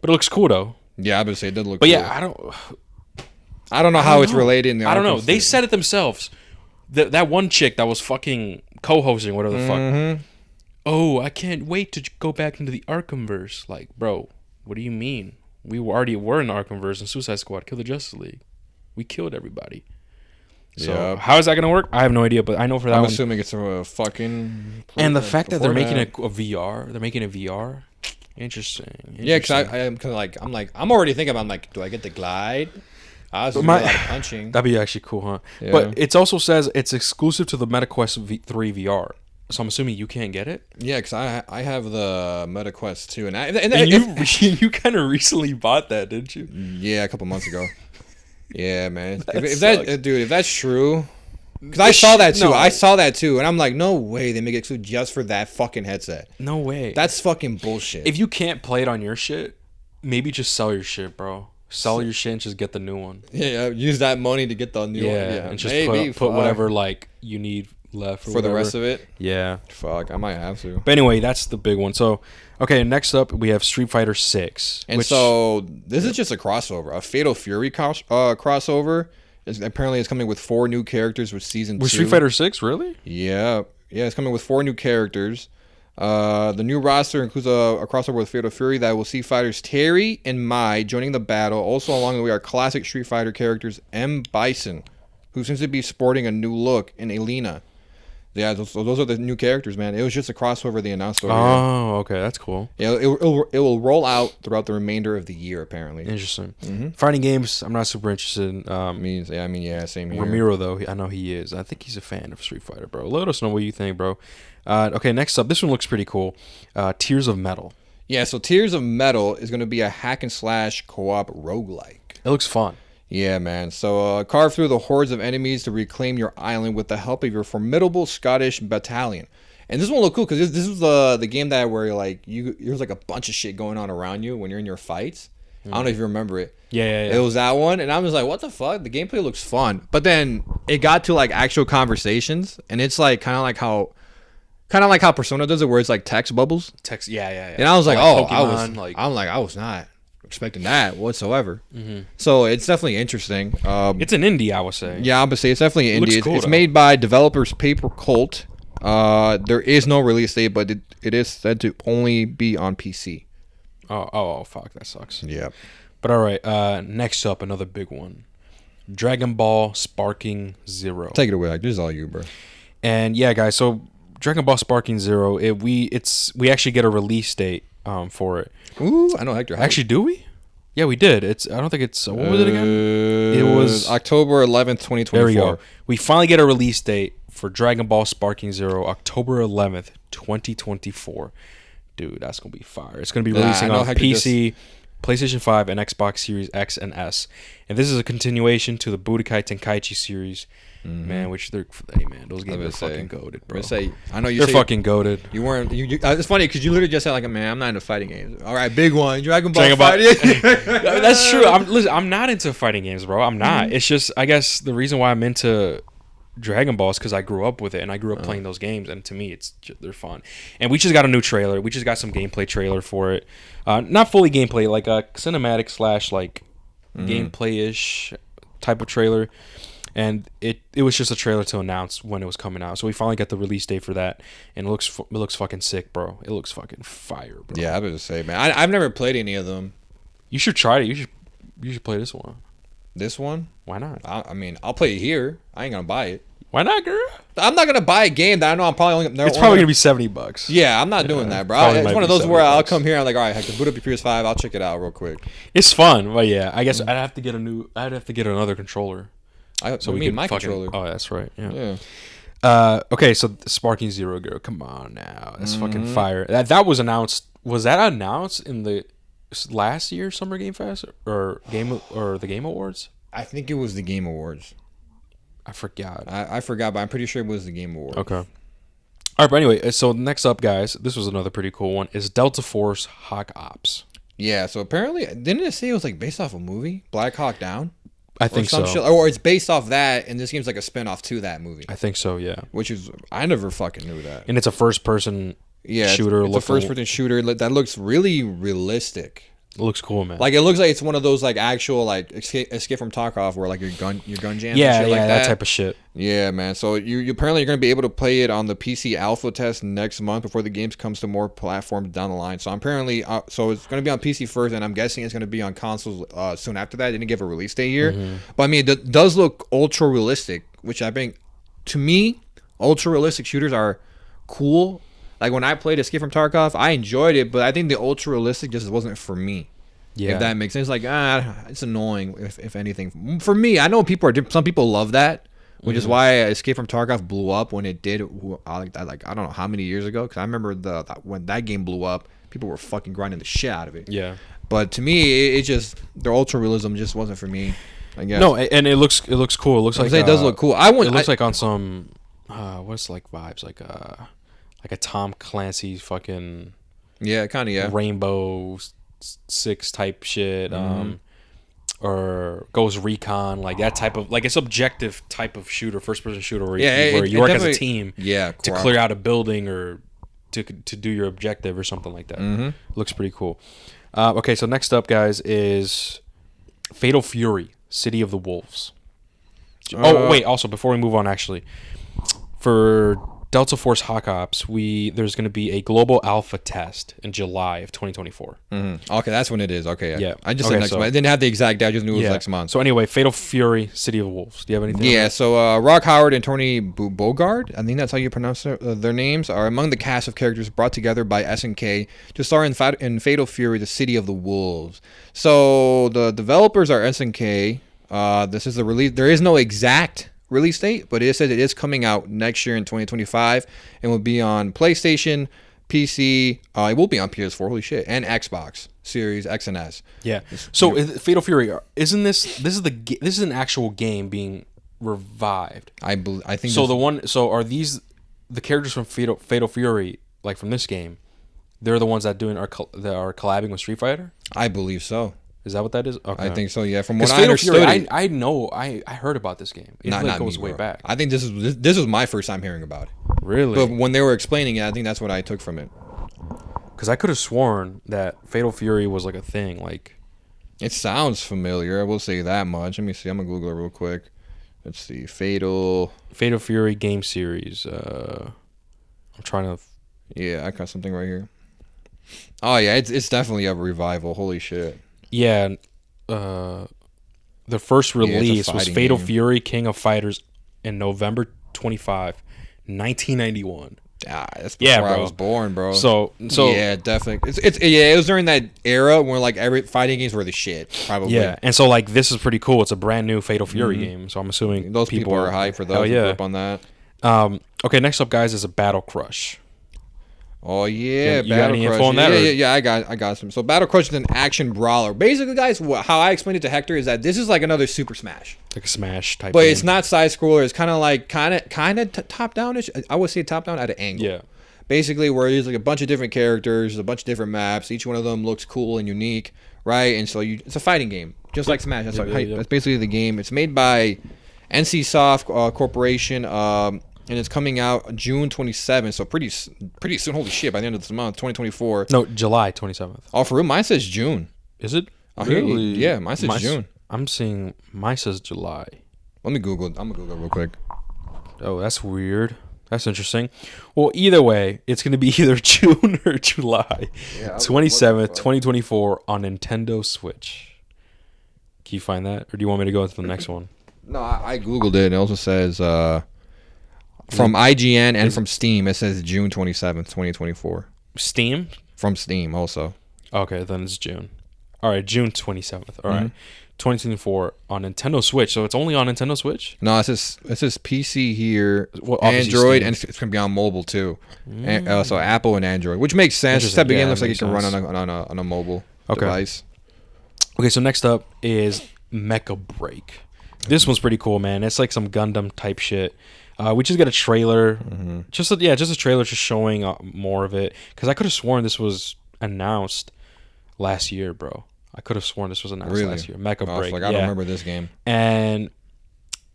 But it looks cool though. Yeah, I would say it did look. But cool. yeah, I don't know how it's related in the. I don't know. They said it themselves. That one chick that was fucking co-hosting, whatever the fuck. Oh, I can't wait to go back into the Arkhamverse. Like, bro, what do you mean? We already were in the Arkhamverse and Suicide Squad killed the Justice League. We killed everybody. So how is that gonna work? I have no idea, but I know for that I'm one. assuming it's a fucking. And the fact that they're making a VR, they're making a VR. Interesting. Yeah, because I'm already thinking about, I'm like, do I get the glide? I was doing a lot of punching. That'd be actually cool, huh? Yeah. But it also says it's exclusive to the MetaQuest 3 VR. So I'm assuming you can't get it. Yeah, because I have the MetaQuest 2, you kind of recently bought that, didn't you? Yeah, a couple months ago. Yeah, man. If that's true, because I saw that too. I saw that too, and I'm like, no way they make it exclusive just for that fucking headset. No way. That's fucking bullshit. If you can't play it on your shit, maybe just sell your shit, bro. Sell your shit and just get the new one. Yeah, use that money to get the new one. Yeah, and just put whatever like you need left for the rest of it. Yeah. Fuck, I might have to. But anyway, that's the big one. So, okay, next up we have Street Fighter 6. And so this is just a crossover, a Fatal Fury crossover. Apparently it's coming with 4 new characters with Season 2. With Street Fighter 6, really? Yeah. Yeah, it's coming with 4 new characters. The new roster includes a crossover with Fatal Fury that will see fighters Terry and Mai joining the battle. Also along the way are classic Street Fighter characters M. Bison, who seems to be sporting a new look, and Elena. Yeah, those are the new characters, man. It was just a crossover they announced over here. Oh, okay, that's cool. Yeah, it will roll out throughout the remainder of the year, apparently. Interesting. Mm-hmm. Fighting games, I'm not super interested in. Same here. Ramiro, though, I know he is. I think he's a fan of Street Fighter, bro. Let us know what you think, bro. Okay, next up, this one looks pretty cool. Tears of Metal. Yeah, so Tears of Metal is going to be a hack and slash co-op roguelike. It looks fun. Yeah, man. So carve through the hordes of enemies to reclaim your island with the help of your formidable Scottish battalion. And this one look cool because this was the game that where like there's like a bunch of shit going on around you when you're in your fights. I don't know if you remember it. Yeah. It was that one, and I was like, what the fuck? The gameplay looks fun. But then it got to like actual conversations, and it's like kind of like how Persona does it, where it's like text bubbles. Yeah. And I was like, Pokemon, I was not expecting that whatsoever. Mm-hmm. So it's definitely interesting. It's an indie, I would say. Yeah, I would say it's definitely an indie. Cool, it's made by developers Paper Cult. There is no release date, but it is said to only be on PC. Oh, fuck, that sucks. Yeah. But all right, next up, another big one. Dragon Ball Sparking Zero. Take it away. Like, this is all you, bro. And yeah, guys, so Dragon Ball Sparking Zero, we actually get a release date for it. Ooh, I know Hector. Actually, do we? Yeah, we did. I don't think it's. What was it again? It was October 11th, 2024. There we go. We finally get a release date for Dragon Ball Sparking Zero, October 11th, 2024. Dude, that's gonna be fire. It's gonna be releasing on PC, PlayStation 5, and Xbox Series X and S. And this is a continuation to the Budokai Tenkaichi series. Mm-hmm. Man, those games are fucking goated, bro. I know they're fucking goated. You weren't. It's funny because you literally just said like, man, I'm not into fighting games. All right, big one, Dragon Ball fighting. That's true. I'm not into fighting games, bro. I'm not. Mm-hmm. It's just, I guess the reason why I'm into Dragon Balls because I grew up with it and I grew up playing those games, and to me they're fun. And we just got a new trailer. We just got some gameplay trailer for it. Not fully gameplay, like a cinematic slash like gameplay-ish type of trailer. And it was just a trailer to announce when it was coming out. So we finally got the release date for that, and it looks fucking sick, bro. It looks fucking fire, bro. Yeah, I was gonna say, man, I've never played any of them. You should try it. You should play this one. This one? Why not? I mean, I'll play it here. I ain't gonna buy it. Why not, girl? I'm not gonna buy a game that I know I'm probably only. It's probably gonna be $70. Yeah, I'm not doing that, bro. It's one of those where I'll come here and I'm like, all right, I can boot up your PS5. I'll check it out real quick. It's fun, but yeah, I guess I'd have to get another controller. My controller. Oh, that's right. Yeah. Okay, so Sparking Zero Girl. Come on now, that's fucking fire. That was announced. Was that announced in the last year's Summer Game Fest or the Game Awards? I think it was the Game Awards. I forgot. I forgot, but I'm pretty sure it was the Game Awards. Okay. All right, but anyway, so next up, guys, this was another pretty cool one. Is Delta Force Hawk Ops. Yeah. So apparently, didn't it say it was like based off a movie, Black Hawk Down? I think so. Or it's based off that, and this game's like a spinoff to that movie. I think so, yeah. Which is, I never fucking knew that. And it's a first-person shooter. It's a first-person shooter that looks really realistic. It looks cool, man. Like, it looks like it's one of those like actual like Escape from Tarkov where like your gun jams. Yeah, and shit like that type of shit. Yeah, man. So you apparently you're gonna be able to play it on the PC alpha test next month before the game comes to more platforms down the line. So apparently, so it's gonna be on PC first, and I'm guessing it's gonna be on consoles soon after that. They didn't give a release date here, but I mean it does look ultra realistic, which I think to me ultra realistic shooters are cool. Like when I played Escape from Tarkov, I enjoyed it, but I think the ultra realistic just wasn't for me. Yeah, if that makes sense. Like it's annoying if anything. For me, I know some people love that, which is why Escape from Tarkov blew up when it did. I don't know how many years ago, because I remember when that game blew up, people were fucking grinding the shit out of it. Yeah. But to me, it just their ultra realism just wasn't for me. I guess. No, and it looks cool. It looks like it does look cool. It looks like on some what's like vibes like a Tom Clancy fucking Rainbow Six type shit, or Ghost Recon, like that type of like a subjective type of shooter, first person shooter where you work as a team to clear out a building or to do your objective or something like that. Looks pretty cool. Okay, so next up, guys, is Fatal Fury: City of the Wolves. Oh wait, also before we move on, actually, for Delta Force Hawk Ops, there's going to be a global alpha test in July of 2024. Okay, that's when it is. Okay, yeah. I just said next month. I didn't have the exact date. I just knew it was next month. So anyway, Fatal Fury: City of Wolves. Do you have anything? Yeah. So Rock Howard and Tony Bogard, I think that's how you pronounce their names, are among the cast of characters brought together by SNK to star in Fatal Fury: The City of the Wolves. So the developers are SNK. This is the release. There is no exact release date, but it says it is coming out next year in 2025 and will be on PlayStation, PC. It will be on PS4, holy shit, and Xbox Series X and S. Yeah. So Fatal Fury, isn't this is an actual game being revived? I think so. So are these the characters from Fatal Fury, like from this game? They're the ones that are collabing with Street Fighter? I believe so. Is that what that is? Okay. I think so. Yeah, from what I understood, I know. I heard about this game. It goes way back. I think this was my first time hearing about it. Really? But when they were explaining it, I think that's what I took from it. Because I could have sworn that Fatal Fury was like a thing. Like, it sounds familiar. I will say that much. Let me see. I'm gonna Google it real quick. Let's see. Fatal Fury game series. I'm trying to. Yeah, I got something right here. Oh yeah, it's definitely a revival. Holy shit. Yeah, the first release was Fatal Fury: King of Fighters in November 25, 1991. That's before I was born, bro. So yeah, definitely. It was during that era when like every fighting games were the shit, probably. Yeah, and so like this is pretty cool. It's a brand new Fatal Fury game, so I'm assuming those people are hyped for those. Yeah, up on that. Okay, next up, guys, is a Battle Crush. Oh yeah, you got any info on that? Yeah, I got some. So Battle Crush is an action brawler. Basically, guys, how I explained it to Hector is that this is like another Super Smash, like a Smash type. But game. It's not side scroller. It's kind of top downish. I would say top down at an angle. Yeah. Basically, where there's like a bunch of different characters, a bunch of different maps. Each one of them looks cool and unique, right? And so it's a fighting game, just like Smash. That's basically the game. It's made by NCSoft Corporation, and it's coming out June 27th. So pretty soon. Holy shit! By the end of this month, 2024. No, July 27th. Oh, for real? Mine says June. Is it? Oh, Really? Yeah, mine says June. I'm seeing mine says July. Let me Google it. I'm gonna Google it real quick. Oh, that's weird. That's interesting. Well, either way, it's going to be either June or July. Yeah, 27th, 2024 on Nintendo Switch. Can you find that? Or do you want me to go to the next one? No, I Googled it. It also says from IGN and from Steam, it says June 27th, 2024. Steam? From Steam also. Okay, then it's June. All right, June 27th. All right. 2024 on Nintendo Switch. So it's only on Nintendo Switch? No, it says PC here, Well, Android, Steam. and it's going to be on mobile too. And, so Apple and Android, which makes sense. That game looks like it can run on a mobile device. Okay, so next up is Mecha Break. This one's pretty cool, man. It's like some Gundam type shit. We just got a trailer. Just a trailer just showing more of it. Because I could have sworn this was announced last year, bro. I could have sworn this was announced last year. Mecha Break. I don't remember this game. And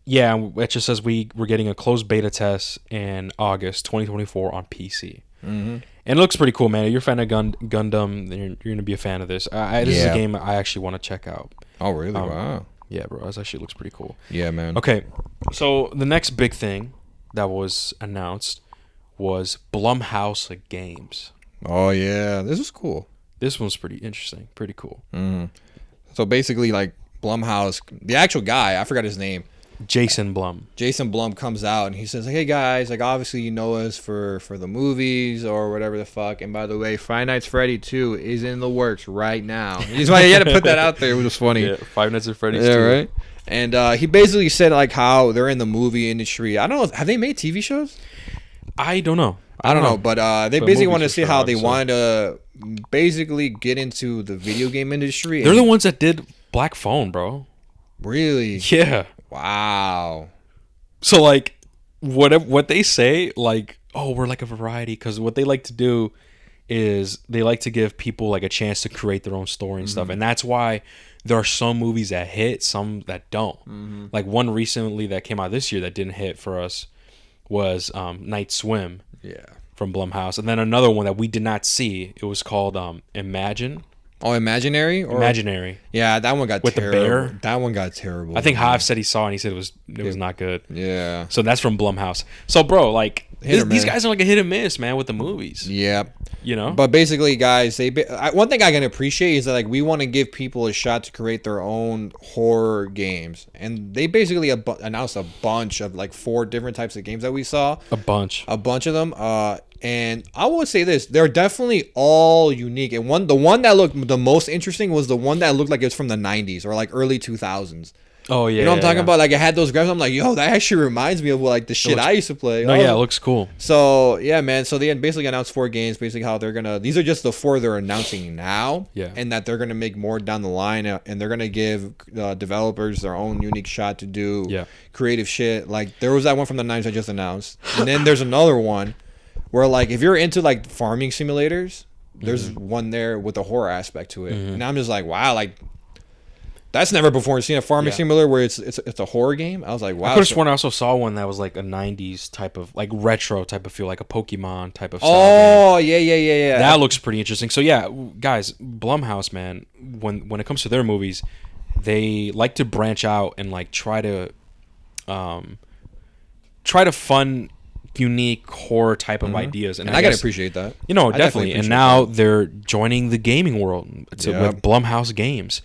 yeah, it just says we're getting a closed beta test in August 2024 on PC. And it looks pretty cool, man. If you're a fan of Gundam, then you're going to be a fan of this. This is a game I actually want to check out. Oh, really? Wow. Yeah, bro. This actually looks pretty cool. Yeah, man. Okay, so the next big thing that was announced was Blumhouse Games. Oh, yeah. This is cool. This one's pretty interesting. Pretty cool. So basically, like, Blumhouse, the actual guy, I forgot his name. Jason Blum. Jason Blum comes out and he says, hey guys, like obviously you know us for the movies or whatever the fuck. And by the way, Five Nights at Freddy 2 is in the works right now. He's why he had to put that out there. It was funny. Yeah, Five Nights at Freddy's 2. Yeah, right. And he basically said like how they're in the movie industry. I don't know. Have they made TV shows? I don't know. I don't know. But they basically wanted to see how they wanted to basically get into the video game industry. They're the ones that did Black Phone, bro. Really? Yeah. Wow. So like what they say, like, oh, we're like a variety, because what they like to do is they like to give people like a chance to create their own story and stuff. And that's why there are some movies that hit, some that don't. Like one recently that came out this year that didn't hit for us was Night Swim. Yeah. From Blumhouse. And then another one that we did not see, it was called Imagine. Oh, Imaginary? Imaginary. Yeah, that one got with terrible. The bear. That one got terrible. I think Hav said he saw it and he said it was not good. Yeah. So that's from Blumhouse. So bro, like these guys are like a hit and miss, man, with the movies. Yeah. You know? But basically, guys, one thing I can appreciate is that like we want to give people a shot to create their own horror games. And they basically announced a bunch of like 4 different types of games that we saw. A bunch of them. And I would say this: they're definitely all unique. And the one that looked the most interesting was the one that looked like it was from the 90s or like early 2000s. Oh yeah, you know what I'm talking about? Like it had those graphics. I'm like, yo, that actually reminds me of like the shit I used to play. No, yeah, it looks cool. So yeah, man. So they basically announced 4 games. Basically, how they're gonna. These are just the 4 they're announcing now. Yeah. And that they're gonna make more down the line, and they're gonna give developers their own unique shot to do creative shit. Like there was that one from the 90s I just announced, and then there's another one where like if you're into like farming simulators, there's one there with a horror aspect to it, and I'm just like, wow, like. That's never before seen a farming simulator where it's a horror game. I was like, wow. I could have sworn I also saw one that was like a 90s type of, like retro type of feel, like a Pokemon type of style. Oh, yeah. That looks pretty interesting. So yeah, guys, Blumhouse, man, when it comes to their movies, they like to branch out and like try to fund unique horror type of ideas. And I gotta appreciate that. You know, definitely. And now they're joining the gaming world with Blumhouse Games.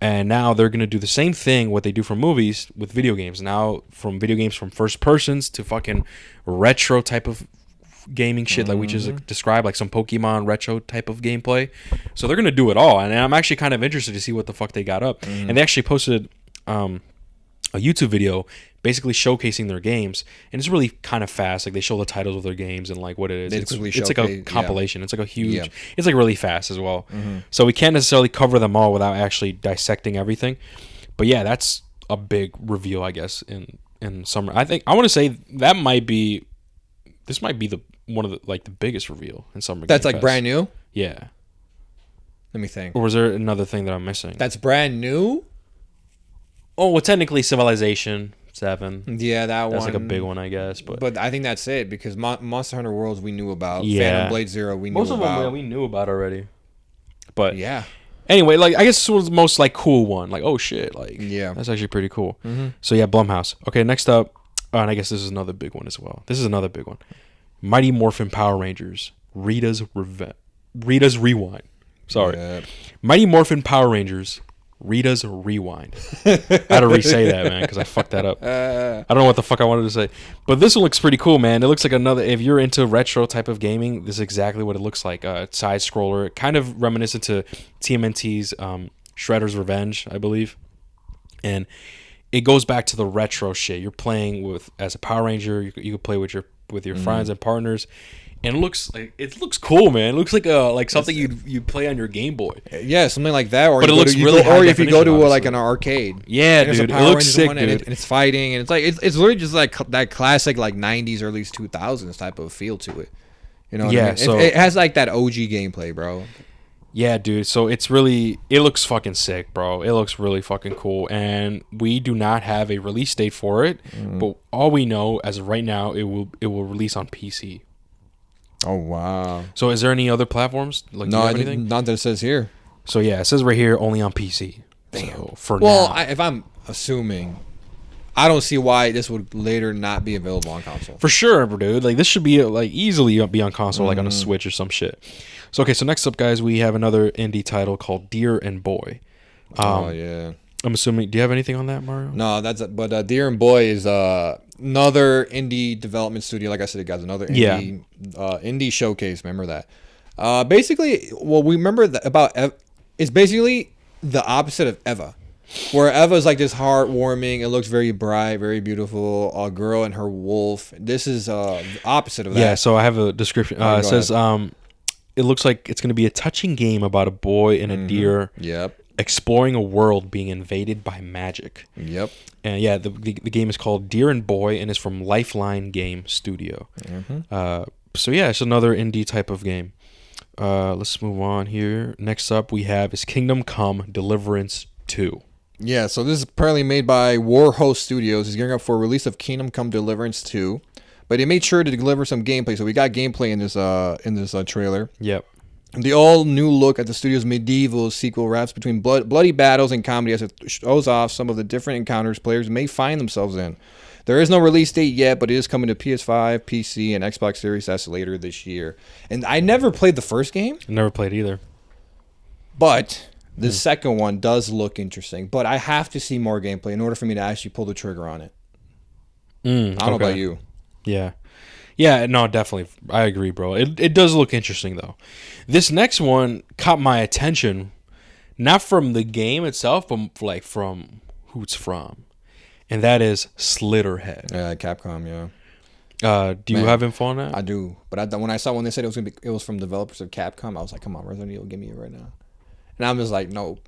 And now they're going to do the same thing, what they do for movies, with video games. Now, from video games from first persons to fucking retro type of gaming shit like we just described, like some Pokemon retro type of gameplay. So they're going to do it all. And I'm actually kind of interested to see what the fuck they got up. And they actually posted a YouTube video basically showcasing their games, and it's really kind of fast. Like they show the titles of their games and like what it is. It's like a compilation. It's like a huge. It's like really fast as well. So we can't necessarily cover them all without actually dissecting everything. But yeah, that's a big reveal, I guess, in summer. I think I want to say that might be. This might be one of the biggest reveal in summer. That's like brand new. Yeah. Let me think. Or was there another thing that I'm missing? That's brand new. Oh, well, technically Civilization, 7. Yeah, that one. That's like a big one, I guess. But I think that's it because Monster Hunter Worlds we knew about. Yeah. Phantom Blade Zero we knew most of about. them we knew about already. But yeah. Anyway, like I guess this was the most like cool one. Like, oh shit, like yeah, that's actually pretty cool. Mm-hmm. So yeah, Blumhouse. Okay, next up, and I guess this is another big one as well. This is another big one. Mighty Morphin Power Rangers. Rita's Rewind. Sorry. Yep. Mighty Morphin Power Rangers. Rita's Rewind. I had to re-say that, man, because I fucked that up. I don't know what the fuck I wanted to say. But this one looks pretty cool, man. It looks like another... If you're into retro type of gaming, this is exactly what it looks like. Side-scroller. Kind of reminiscent to TMNT's Shredder's Revenge, I believe. And it goes back to the retro shit. You're playing as a Power Ranger. You could play with your friends and partners. And it looks cool, man. It looks like something you'd play on your Game Boy. Yeah, something like that. Or but it looks really high or if you go to definition, like an arcade. Yeah, dude. It looks sick, dude. And it's fighting, and it's like it's literally just like that classic like 90s, early 2000s type of feel to it. You know what I mean? So it has like that OG gameplay, bro. Yeah, dude. So it looks fucking sick, bro. It looks really fucking cool. And we do not have a release date for it, but all we know as of right now, it will release on PC. Oh wow! So is there any other platforms? Like, no, anything? Not that it says here. So yeah, it says right here only on PC. Damn. So now, if I'm assuming, I don't see why this would later not be available on console. For sure, dude. Like this should be like easily be on console, like on a Switch or some shit. So okay, so next up, guys, we have another indie title called Deer and Boy. Oh yeah. I'm assuming. Do you have anything on that, Mario? No, but Deer and Boy is another indie development studio. Like I said, guys, another indie showcase. Remember that. Basically, what we remember about is basically the opposite of Eva, where Eva is like this heartwarming. It looks very bright, very beautiful. A girl and her wolf. This is the opposite of that. Yeah. So I have a description. It says ahead. It looks like it's going to be a touching game about a boy and a deer. Yep. Exploring a world being invaded by magic. Yep. And yeah, the game is called Deer and Boy and is from Lifeline Game Studio. So yeah, it's another indie type of game. Let's move on here. Next up we have is Kingdom Come Deliverance 2. Yeah, so this is apparently made by Warhost Studios. It's gearing up for a release of Kingdom Come Deliverance 2. But they made sure to deliver some gameplay. So we got gameplay in this trailer. Yep. The all-new look at the studio's medieval sequel wraps between bloody battles and comedy as it shows off some of the different encounters players may find themselves in. There is no release date yet, but it is coming to PS5, PC, and Xbox Series S later this year. And I never played the first game. Never played either. But the second one does look interesting. But I have to see more gameplay in order for me to actually pull the trigger on it. I don't know about you. Yeah. Yeah, no, definitely. I agree, bro. It does look interesting, though. This next one caught my attention, not from the game itself, but like from who it's from. And that is Slitterhead. Yeah, Capcom, yeah. Do you have info on that? I do. But when they said it was from developers of Capcom, I was like, come on, Resident Evil, give me it right now. And I'm just like, no.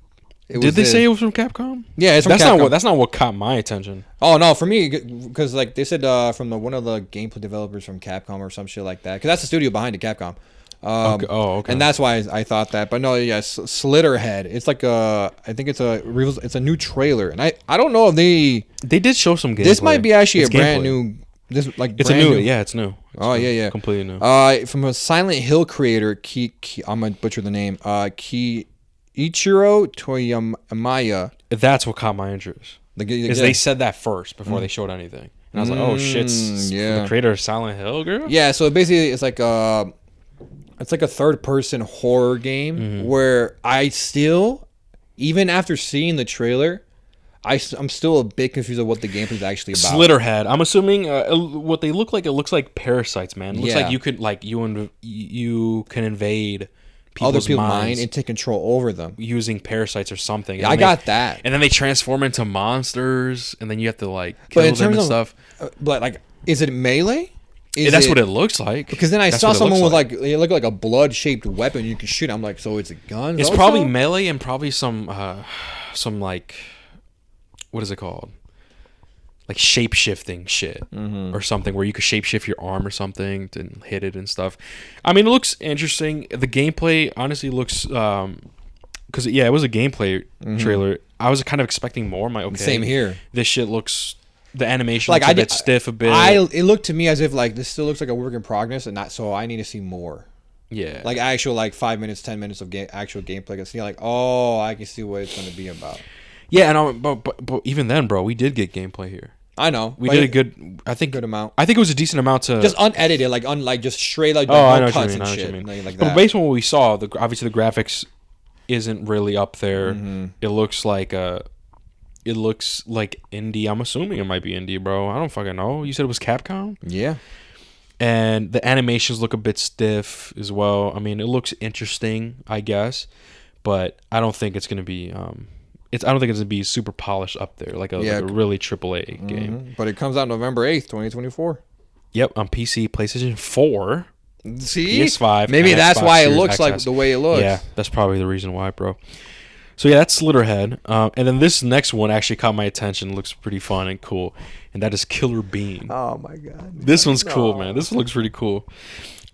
Did they say it was from Capcom? Yeah, it's from Capcom. That's not what caught my attention. Oh no, for me, because like they said from one of the gameplay developers from Capcom or some shit like that. Because that's the studio behind it, Capcom. Okay. And that's why I thought that. But no, yes, Slitterhead. It's like I think it's a new trailer, and I don't know if they did show some gameplay. This might be actually a brand new. It's new. Yeah, it's new. Yeah, completely new. From a Silent Hill creator, I'm gonna butcher the name. Ichiro Toyamaya. That's what caught my interest. Because they said that first before they showed anything. And I was like, oh shit, the creator of Silent Hill, girl? Yeah, so basically it's like a third person horror game where I still, even after seeing the trailer, I'm still a bit confused of what the gameplay is actually about. Slitterhead. I'm assuming what they look like, it looks like parasites, man. It looks like you could you can invade other people's mind and take control over them using parasites or something. Yeah, I got that. And then they transform into monsters, and then you have to like kill them and stuff. But like, is it melee? That's what it looks like. Because then I saw someone with like it looked like a blood-shaped weapon you can shoot. I'm like, so it's a gun? It's probably melee and probably some like, what is it called? Like shape-shifting shit or something where you could shape-shift your arm or something and hit it and stuff. I mean, it looks interesting. The gameplay honestly looks... Because, it was a gameplay trailer. I was kind of expecting more. Okay, same here. This shit looks the animation Like looks a bit stiff a bit. It looked to me as if like this still looks like a work in progress, and not so I need to see more. Yeah. Like actual like 5 minutes, 10 minutes of actual gameplay. I can see like, oh, I can see what it's gonna be about. Yeah, and but even then, bro, we did get gameplay here. I know. We did a good. I think good amount. I think it was a decent amount to just unedited, like just straight like I know no cuts what you mean. and I know shit, what you mean. like But that. based on what we saw, obviously the graphics isn't really up there. Mm-hmm. It looks like indie. I'm assuming it might be indie, bro. I don't fucking know. You said it was Capcom? Yeah. And the animations look a bit stiff as well. I mean, it looks interesting, I guess, but I don't think it's gonna be. I don't think it's gonna be super polished up there, like a really AAA game. But it comes out November 8th, 2024. Yep, on PC, PlayStation 4, See, PS5. maybe and that's Xbox why it Series looks like XS. the way it looks. Yeah, that's probably the reason why, bro. So yeah, that's Slitterhead. And then this next one actually caught my attention. Looks pretty fun and cool, and that is Killer Bean. Oh my god. This one's cool, man. This one looks pretty cool.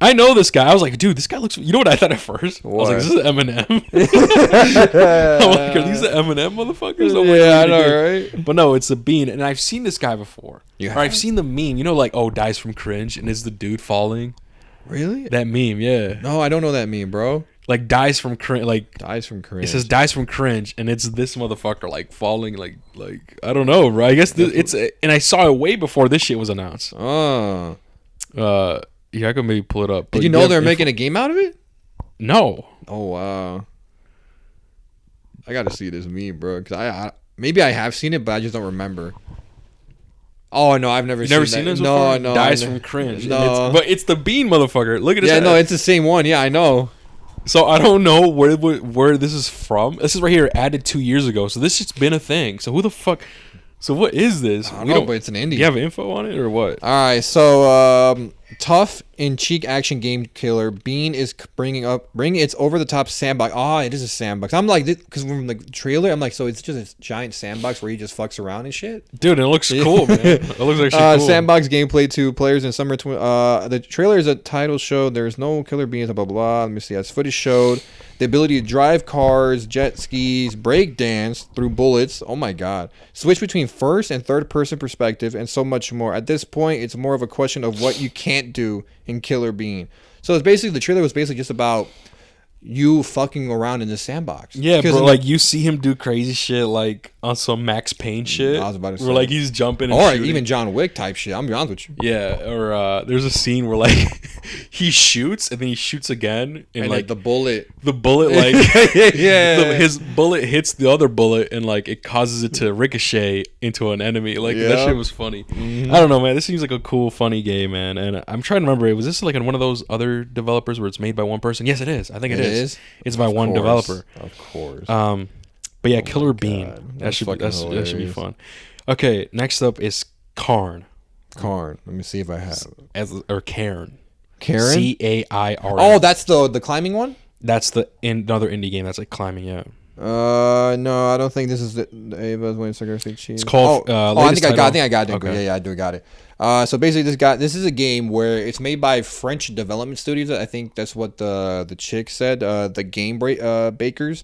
I know this guy. I was like, dude, this guy looks. You know what I thought at first? What? I was like, this is Eminem. I'm like, are these the Eminem motherfuckers? Yeah, I know, right? But no, it's the Bean, and I've seen this guy before. You Or have? I've seen the meme. You know, like, oh, dies from cringe, and it's the dude falling. Really? That meme, yeah. No, I don't know that meme, bro. Like dies from cringe, like Dies from cringe. it says dies from cringe, and it's this motherfucker like falling, like I don't know, bro. I guess it's and I saw it way before this shit was announced. Oh. Yeah, I could maybe pull it up. Did you know they're making a game out of it? No. Oh wow. I gotta see this meme, bro. Cause I maybe I have seen it, but I just don't remember. Oh no, I've never. Never seen seen that. this No, before? no. Dies from cringe. No. But it's the Bean motherfucker. Look at this. Yeah, no, it's the same one. Yeah, I know. So I don't know where this is from. This is right here, added 2 years ago. So this shit's been a thing. So who the fuck? So what is this? I don't know, but it's an indie. Do you have info on it or what? All right, so tough in cheek action game killer Bean is bringing its over the top sandbox. Oh, it is a sandbox. I'm like, because from the trailer, I'm like, so it's just a giant sandbox where he just fucks around and shit. Dude, it looks cool, man. It looks actually cool. Sandbox gameplay to players in summer. The trailer is a title show. There's no killer beans. Blah blah blah. Let me see. As footage showed, the ability to drive cars, jet skis, break dance through bullets. Oh my god! Switch between first and third person perspective, and so much more. At this point, it's more of a question of what you can't do in Killer Bean. So it's basically the trailer was basically just about you fucking around in the sandbox. Yeah, bro. Like you see him do crazy shit, like on some Max Payne shit. I was about to say. Where like he's jumping, and or shooting. even John Wick type shit. I'm be honest with you. Yeah, or there's a scene where like he shoots and then he shoots again, and like the bullet, like yeah, his bullet hits the other bullet, and like it causes it to ricochet into an enemy. Like that shit was funny. I don't know, man. This seems like a cool, funny game, man. And I'm trying to remember. Was this like in one of those other developers where it's made by one person? Yes, it is. I think it is. It's by one developer. Of course. But yeah, Killer Bean. That should be fun. Okay, next up is Karn. Let me see if I have Cairn. Karen. Cairn. Oh, that's the climbing one. That's another indie game that's like climbing. Yeah. No, I don't think this is the Ava's Wayne Cigar Cheese. It's called. I think I got it. Okay. Yeah, I got it. So basically, this is a game where it's made by French development studios. I think that's what the chick said. The game bakers,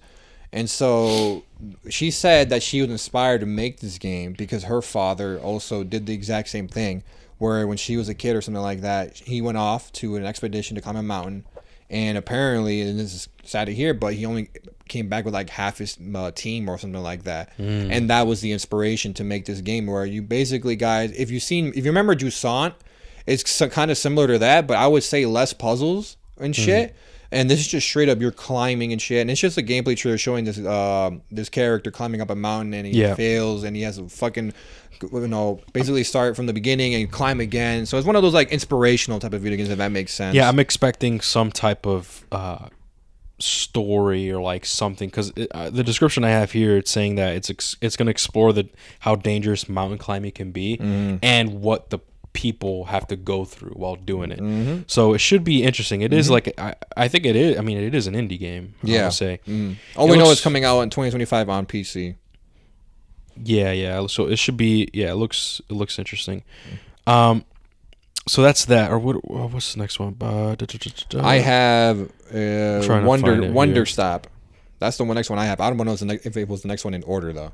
and so she said that she was inspired to make this game because her father also did the exact same thing. Where when she was a kid or something like that, he went off to an expedition to climb a mountain, and apparently, and this is sad to hear, but he only came back with like half his team or something like that, and that was the inspiration to make this game. Where you basically, guys, if you remember Jusant, it's kind of similar to that, but I would say less puzzles and shit. And this is just straight up you're climbing and shit, and it's just a gameplay trailer showing this this character climbing up a mountain, and he fails, and he has a fucking basically start from the beginning and climb again. So it's one of those like inspirational type of video games, if that makes sense. Yeah, I'm expecting some type of story or like something, because the description I have here, it's saying that it's going to explore how dangerous mountain climbing can be and what the people have to go through while doing it. So it should be interesting. It is like I think it is. I mean, it is an indie game. I would say. All we know it's coming out in 2025 on PC. Yeah. So it should be. Yeah, it looks interesting. So that's that. Or what's the next one? I have Wonder Stop. That's the next one I have. I don't know if it was the next one in order though.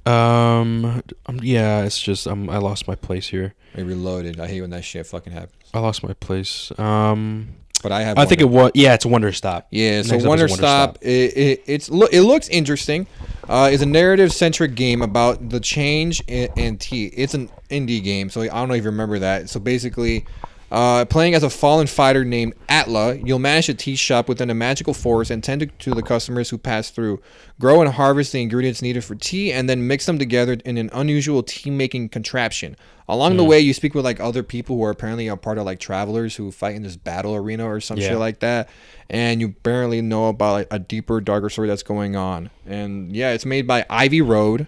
Yeah, it's just I lost my place here. I reloaded. I hate when that shit fucking happens. I lost my place. But I have. I think it was. Yeah, it's a Wonder Stop. Yeah, so Next up is Wonder Stop. It looks interesting. It's a narrative-centric game about the change in tea. It's an indie game, so I don't know if you remember that. So basically, playing as a fallen fighter named Atla, you'll manage a tea shop within a magical forest and tend to the customers who pass through. Grow and harvest the ingredients needed for tea, and then mix them together in an unusual tea-making contraption. Along the way, you speak with like other people who are apparently a part of like travelers who fight in this battle arena or some shit like that, and you barely know about like a deeper, darker story that's going on. And yeah, it's made by Ivy Road.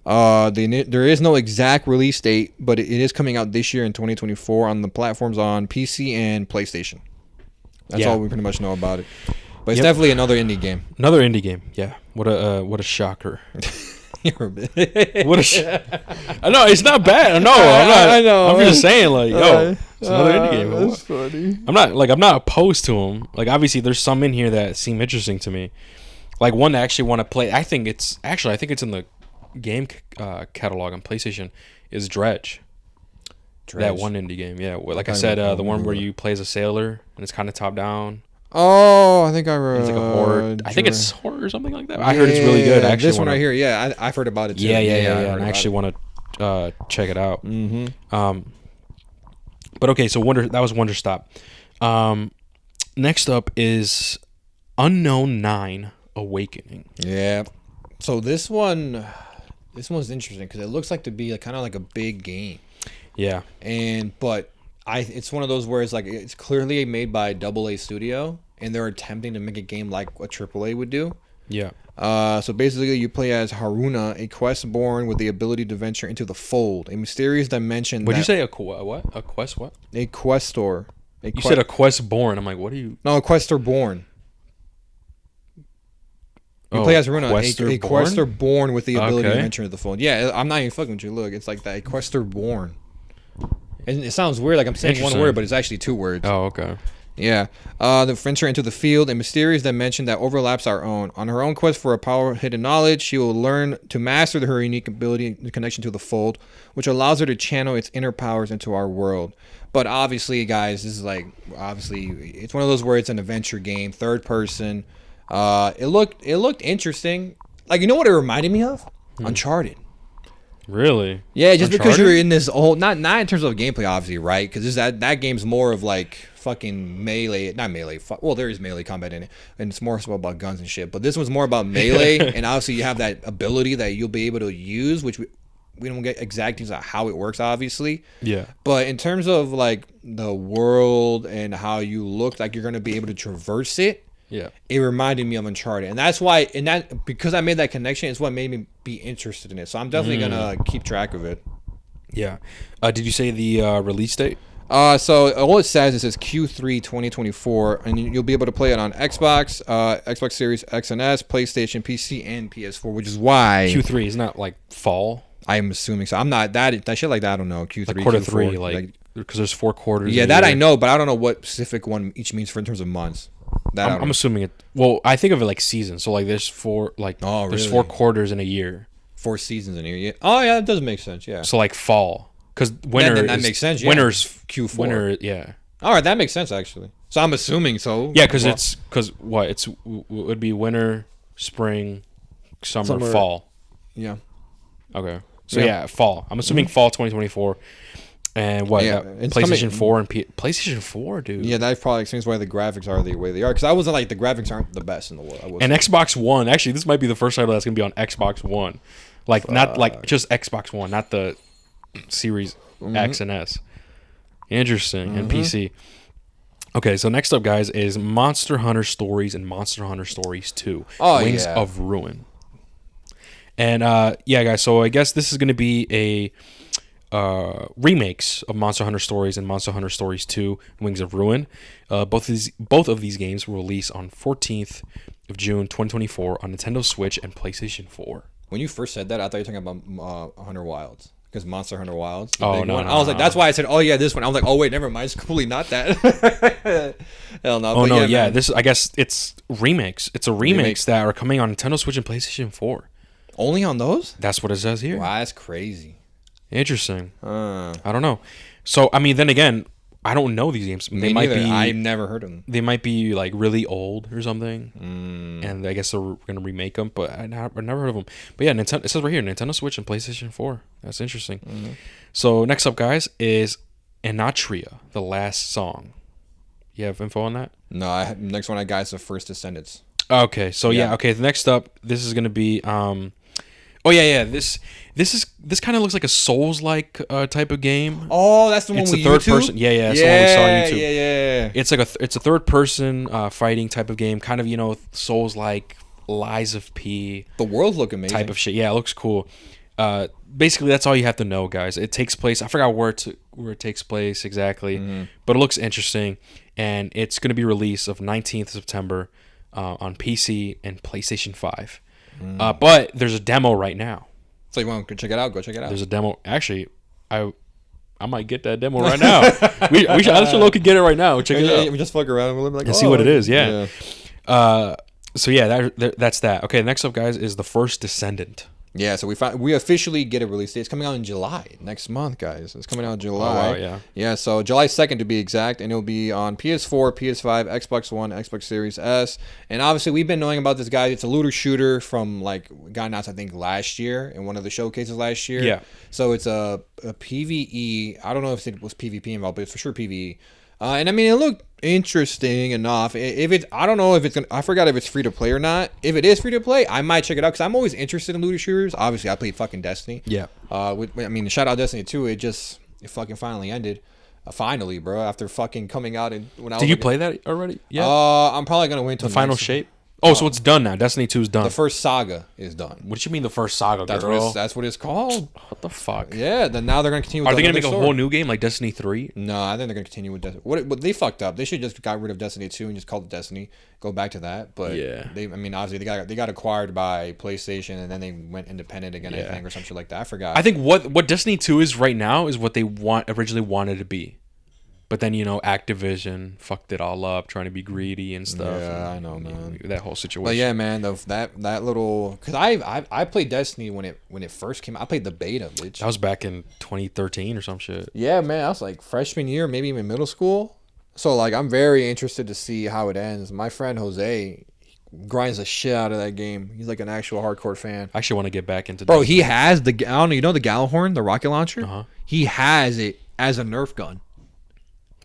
There is no exact release date, but it is coming out this year in 2024 on the platforms on PC and PlayStation. That's all we pretty much know about it. But it's definitely another indie game. Another indie game. Yeah. What a shocker. You're a bit. I know it's not bad. No, I'm not. I know. I'm just saying, like, yo, it's another indie game. That's funny. I'm not opposed to them. Like, obviously, there's some in here that seem interesting to me. Like one I actually want to play. I think it's in the game catalog on PlayStation. Is Dredge. That one indie game, yeah. Like I said, the one where you play as a sailor and it's kind of top down. Oh, I think I read. It's like a horror. I think it's horror or something like that. I heard it's really good. Actually, this one right here, yeah, I've heard about it too. Yeah. And I actually want to check it out. Mm-hmm. But okay, so that was Wonder Stop. Next up is Unknown 9 Awakening. Yeah. So this one's interesting because it looks like to be kind of like a big game. Yeah. But it's one of those where it's like it's clearly made by a AA studio and they're attempting to make a game like what AAA would do. Yeah. So basically you play as Haruna, a quest born with the ability to venture into the fold, a mysterious dimension. Would you say a what? A quest what? A questor. You said a quest born. I'm like, what are you? No, a questor born. You play as Haruna, a quester born with the ability to venture into the fold. Yeah, I'm not even fucking with you. Look, it's like that, a quester born. And it sounds weird, like I'm saying one word, but it's actually two words. Oh, okay. Yeah. The venture into the field, a mysterious dimension that overlaps our own. On her own quest for a power hidden knowledge, she will learn to master her unique ability and connection to the fold, which allows her to channel its inner powers into our world. But obviously, guys, this is it's one of those where it's an adventure game, third person. It looked interesting. Like, you know what it reminded me of? Uncharted. Really? Yeah, just Uncharted? Because you're in this whole not in terms of gameplay, obviously, right? Because that game's more of like fucking melee, not melee. Well, there is melee combat in it, and it's more so about guns and shit. But this one's more about melee, and obviously you have that ability that you'll be able to use, which we don't get exact things about how it works, obviously. Yeah. But in terms of like the world and how you look like you're gonna be able to traverse it. Yeah, it reminded me of Uncharted, and that's why, because I made that connection, it's what made me be interested in it. So I'm definitely gonna keep track of it. Yeah. Did you say the release date? So all it says Q3 2024, and you'll be able to play it on Xbox, Xbox Series X and S, PlayStation, PC, and PS4, which is why Q3 is not like fall. I'm assuming so. I'm not that shit like that. I don't know. Q3, like quarter Q4, 3, like because there's 4 quarters. Yeah, that I know, but I don't know what specific one each means for in terms of months. I'm assuming it. Well, I think of it like seasons. So like there's 4 there's 4 quarters in a year. 4 seasons in a year. Yeah. Oh yeah, that does make sense. Yeah. So like fall, because winter. Then that makes sense. Yeah. Winter's Q4. Winter, yeah. All right, that makes sense actually. So I'm assuming so. Yeah, because it would be winter, spring, summer, fall. Yeah. Okay. So yeah, fall. I'm assuming fall 2024. And what? PlayStation 4 and PlayStation 4, dude. Yeah, that probably explains why the graphics are the way they are. Because I wasn't like the graphics aren't the best in the world. And Xbox One. Actually, this might be the first title that's gonna be on Xbox One, like not like just Xbox One, not the Series X and S. Interesting. And PC. Okay, so next up, guys, is Monster Hunter Stories and Monster Hunter Stories 2: Wings of Ruin. And yeah, guys. So I guess this is gonna be a remakes of Monster Hunter Stories and Monster Hunter Stories 2: Wings of Ruin. Both of these games will release on 14th of June 2024 on Nintendo Switch and PlayStation 4. When you first said that, I thought you were talking about Hunter Wilds, because Monster Hunter Wilds. Oh no, I was like, that's why I said, oh yeah, this one. I was like, oh wait, never mind, it's completely not that. Hell no. Oh no, yeah, this I guess it's remakes. It's a remakes that are coming on Nintendo Switch and PlayStation 4. Only on those? That's what it says here. Wow, that's crazy. Interesting. I don't know. So I mean, then again, I don't know these games. Me neither. I've never heard of them. They might be like really old or something, and I guess they're gonna remake them. But I've never heard of them. But yeah, Nintendo. It says right here, Nintendo Switch and PlayStation 4. That's interesting. So next up, guys, is Anatria, the last song. You have info on that? No, next one I got is the First Descendants. Okay, so yeah, okay. Next up, this is gonna be oh yeah. This kind of looks like a Souls-like type of game. Oh, that's the one. It's with a third YouTube? person. Yeah, that's the one we saw on YouTube. Yeah. It's like it's a third person fighting type of game, kind of Souls-like, Lies of P. The world look amazing. Type of shit. Yeah, it looks cool. Basically, that's all you have to know, guys. It takes place. I forgot where it takes place exactly, but it looks interesting, and it's going to be released of 19th September on PC and PlayStation 5. But there's a demo right now. So you want to check it out? Go check it out. There's a demo. Actually, I might get that demo right now. we should. I should look get it right now. Check it out. We just fuck around and see what it is. Yeah. So yeah, that's that. Okay. Next up, guys, is the First Descendant. Yeah, so we officially get a release date. It's coming out in July next month, guys. It's coming out in July. Oh, wow, yeah. Yeah, so July 2nd to be exact, and it'll be on PS4, PS5, Xbox One, Xbox Series S. And obviously, we've been knowing about this guy. It's a looter shooter from got announced, I think, last year in one of the showcases last year. Yeah. So it's a PvE. I don't know if it was PvP involved, but it's for sure PvE. And I mean, it looked interesting enough. I don't know if it's gonna. I forgot if it's free to play or not. If it is free to play, I might check it out because I'm always interested in looter shooters. Obviously, I played fucking Destiny. Yeah. Shout out Destiny 2. It fucking finally ended. Finally, bro. After fucking coming out and when I was. Did you play that already? Yeah. I'm probably gonna wait until the final shape. Oh, so it's done now. Destiny 2 is done. The first saga is done. What do you mean the first saga, that's girl? That's what it's called. What the fuck? Yeah, then now they're going to continue with Are they going to make story. a whole new game like Destiny 3? No, I think they're going to continue with Destiny. What they fucked up. They should just got rid of Destiny 2 and just called it Destiny. Go back to that. But yeah. Obviously they got acquired by PlayStation and then they went independent again, I think, or some shit like that. I forgot. I think what Destiny 2 is right now is what they originally wanted to be. But then, Activision fucked it all up, trying to be greedy and stuff. Yeah, I know, man. That whole situation. But yeah, man, that little... Because I played Destiny when it first came out. I played the beta, bitch. That was back in 2013 or some shit. Yeah, man. I was like freshman year, maybe even middle school. So, like, I'm very interested to see how it ends. My friend Jose grinds the shit out of that game. He's like an actual hardcore fan. I actually want to get back into Bro, he has the... I don't know, you know the Gallahorn, the rocket launcher? Uh-huh. He has it as a Nerf gun.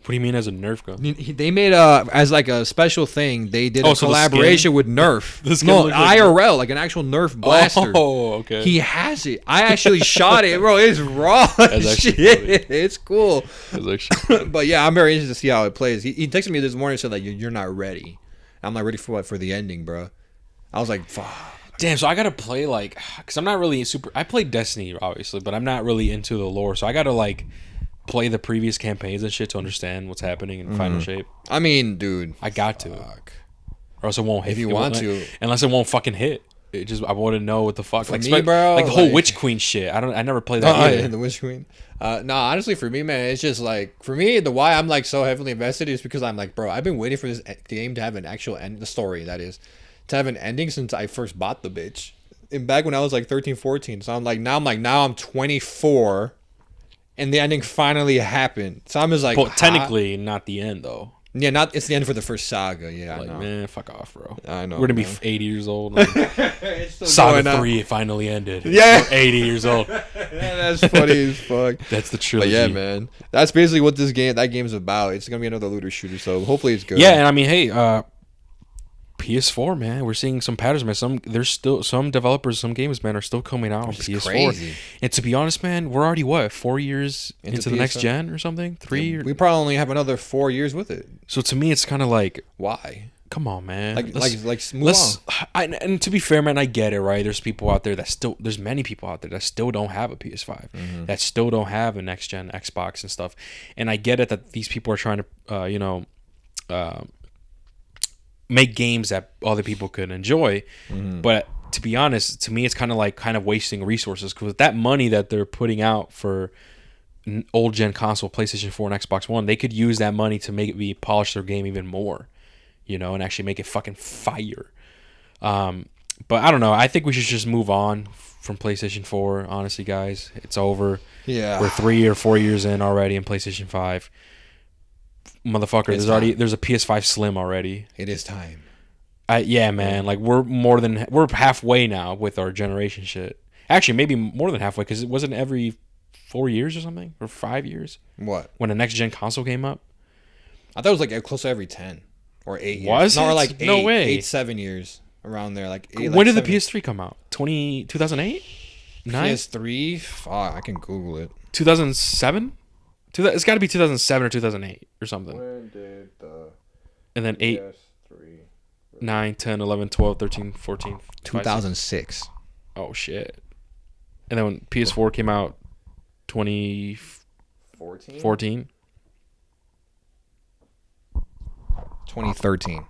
What do you mean as a Nerf gun? They made as like a special thing. They did a collaboration with Nerf. No, IRL, like an actual Nerf blaster. Oh, okay. He has it. I actually shot it, bro. It's raw. Shit. It's cool. That's actually But yeah, I'm very interested to see how it plays. He texted me this morning and said like you're not ready. I'm not ready for what? For the ending, bro. I was like, fuck. Damn, so I gotta play because I'm not really super. I played Destiny obviously, but I'm not really into the lore, so I gotta play the previous campaigns and shit to understand what's happening in Final Shape. I mean, dude, I got to, or else it won't hit. If you want to, unless it won't fucking hit. It just I want to know what the fuck. For me, bro, like the whole Witch Queen shit. I never played that either. The Witch Queen. No, honestly, for me, man, it's just like for me, the why I'm like so heavily invested is because I'm like, bro, I've been waiting for this game to have an actual end. The story that is to have an ending since I first bought the bitch. And back when I was like 13, 14. So now I'm 24. And the ending finally happened. So I'm just like... But technically, not the end, though. Yeah, it's the end for the first saga. Yeah, I know. Man, fuck off, bro. I know. We're going to be 80 years old. Saga 3 finally ended. Yeah. We're 80 years old. Yeah, that's funny as fuck. That's the trilogy. But yeah, man. That's basically what that game's about. It's going to be another looter shooter, so hopefully it's good. Yeah, and I mean, hey... PS4, man, we're seeing some patterns, man. There's still some developers, some games, man, are still coming out on PS4. Crazy. And to be honest, man, we're already 4 years into the next gen or something? 3 years. We probably only have another 4 years with it. So to me, it's kind of like, why? Come on, man. Move on. And to be fair, man, I get it, right? There's people out there there's many people out there that still don't have a PS5, that still don't have a next gen Xbox and stuff. And I get it that these people are trying to, make games that other people could enjoy, but to be honest, to me it's kind of wasting resources, because that money that they're putting out for old gen console, PlayStation 4 and Xbox One, they could use that money to polish their game even more, and actually make it fucking fire. But I don't know. I think we should just move on from PlayStation 4. Honestly, guys, it's over. Yeah. We're 3 or 4 years in already in PlayStation 5. Motherfucker, there's a PS5 Slim already. It is time. Yeah, man. Like we're halfway now with our generation shit. Actually, maybe more than halfway because it wasn't every 4 years or something or 5 years. What? When the next gen console came up. I thought it was like close to every 10 or 8 years. Was no, it? Or like 8, No way. 8, 7 years around there. Like 8, When did 7. the PS3 come out? 2008? 9? PS3? Fuck, I can Google it. 2007? It's got to be 2007 or 2008 or something. When did the And then 8, PS3? 9, 10, 11, 12, 13, 14. 2006. Oh, shit. And then when PS4 came out, 2014? 2013.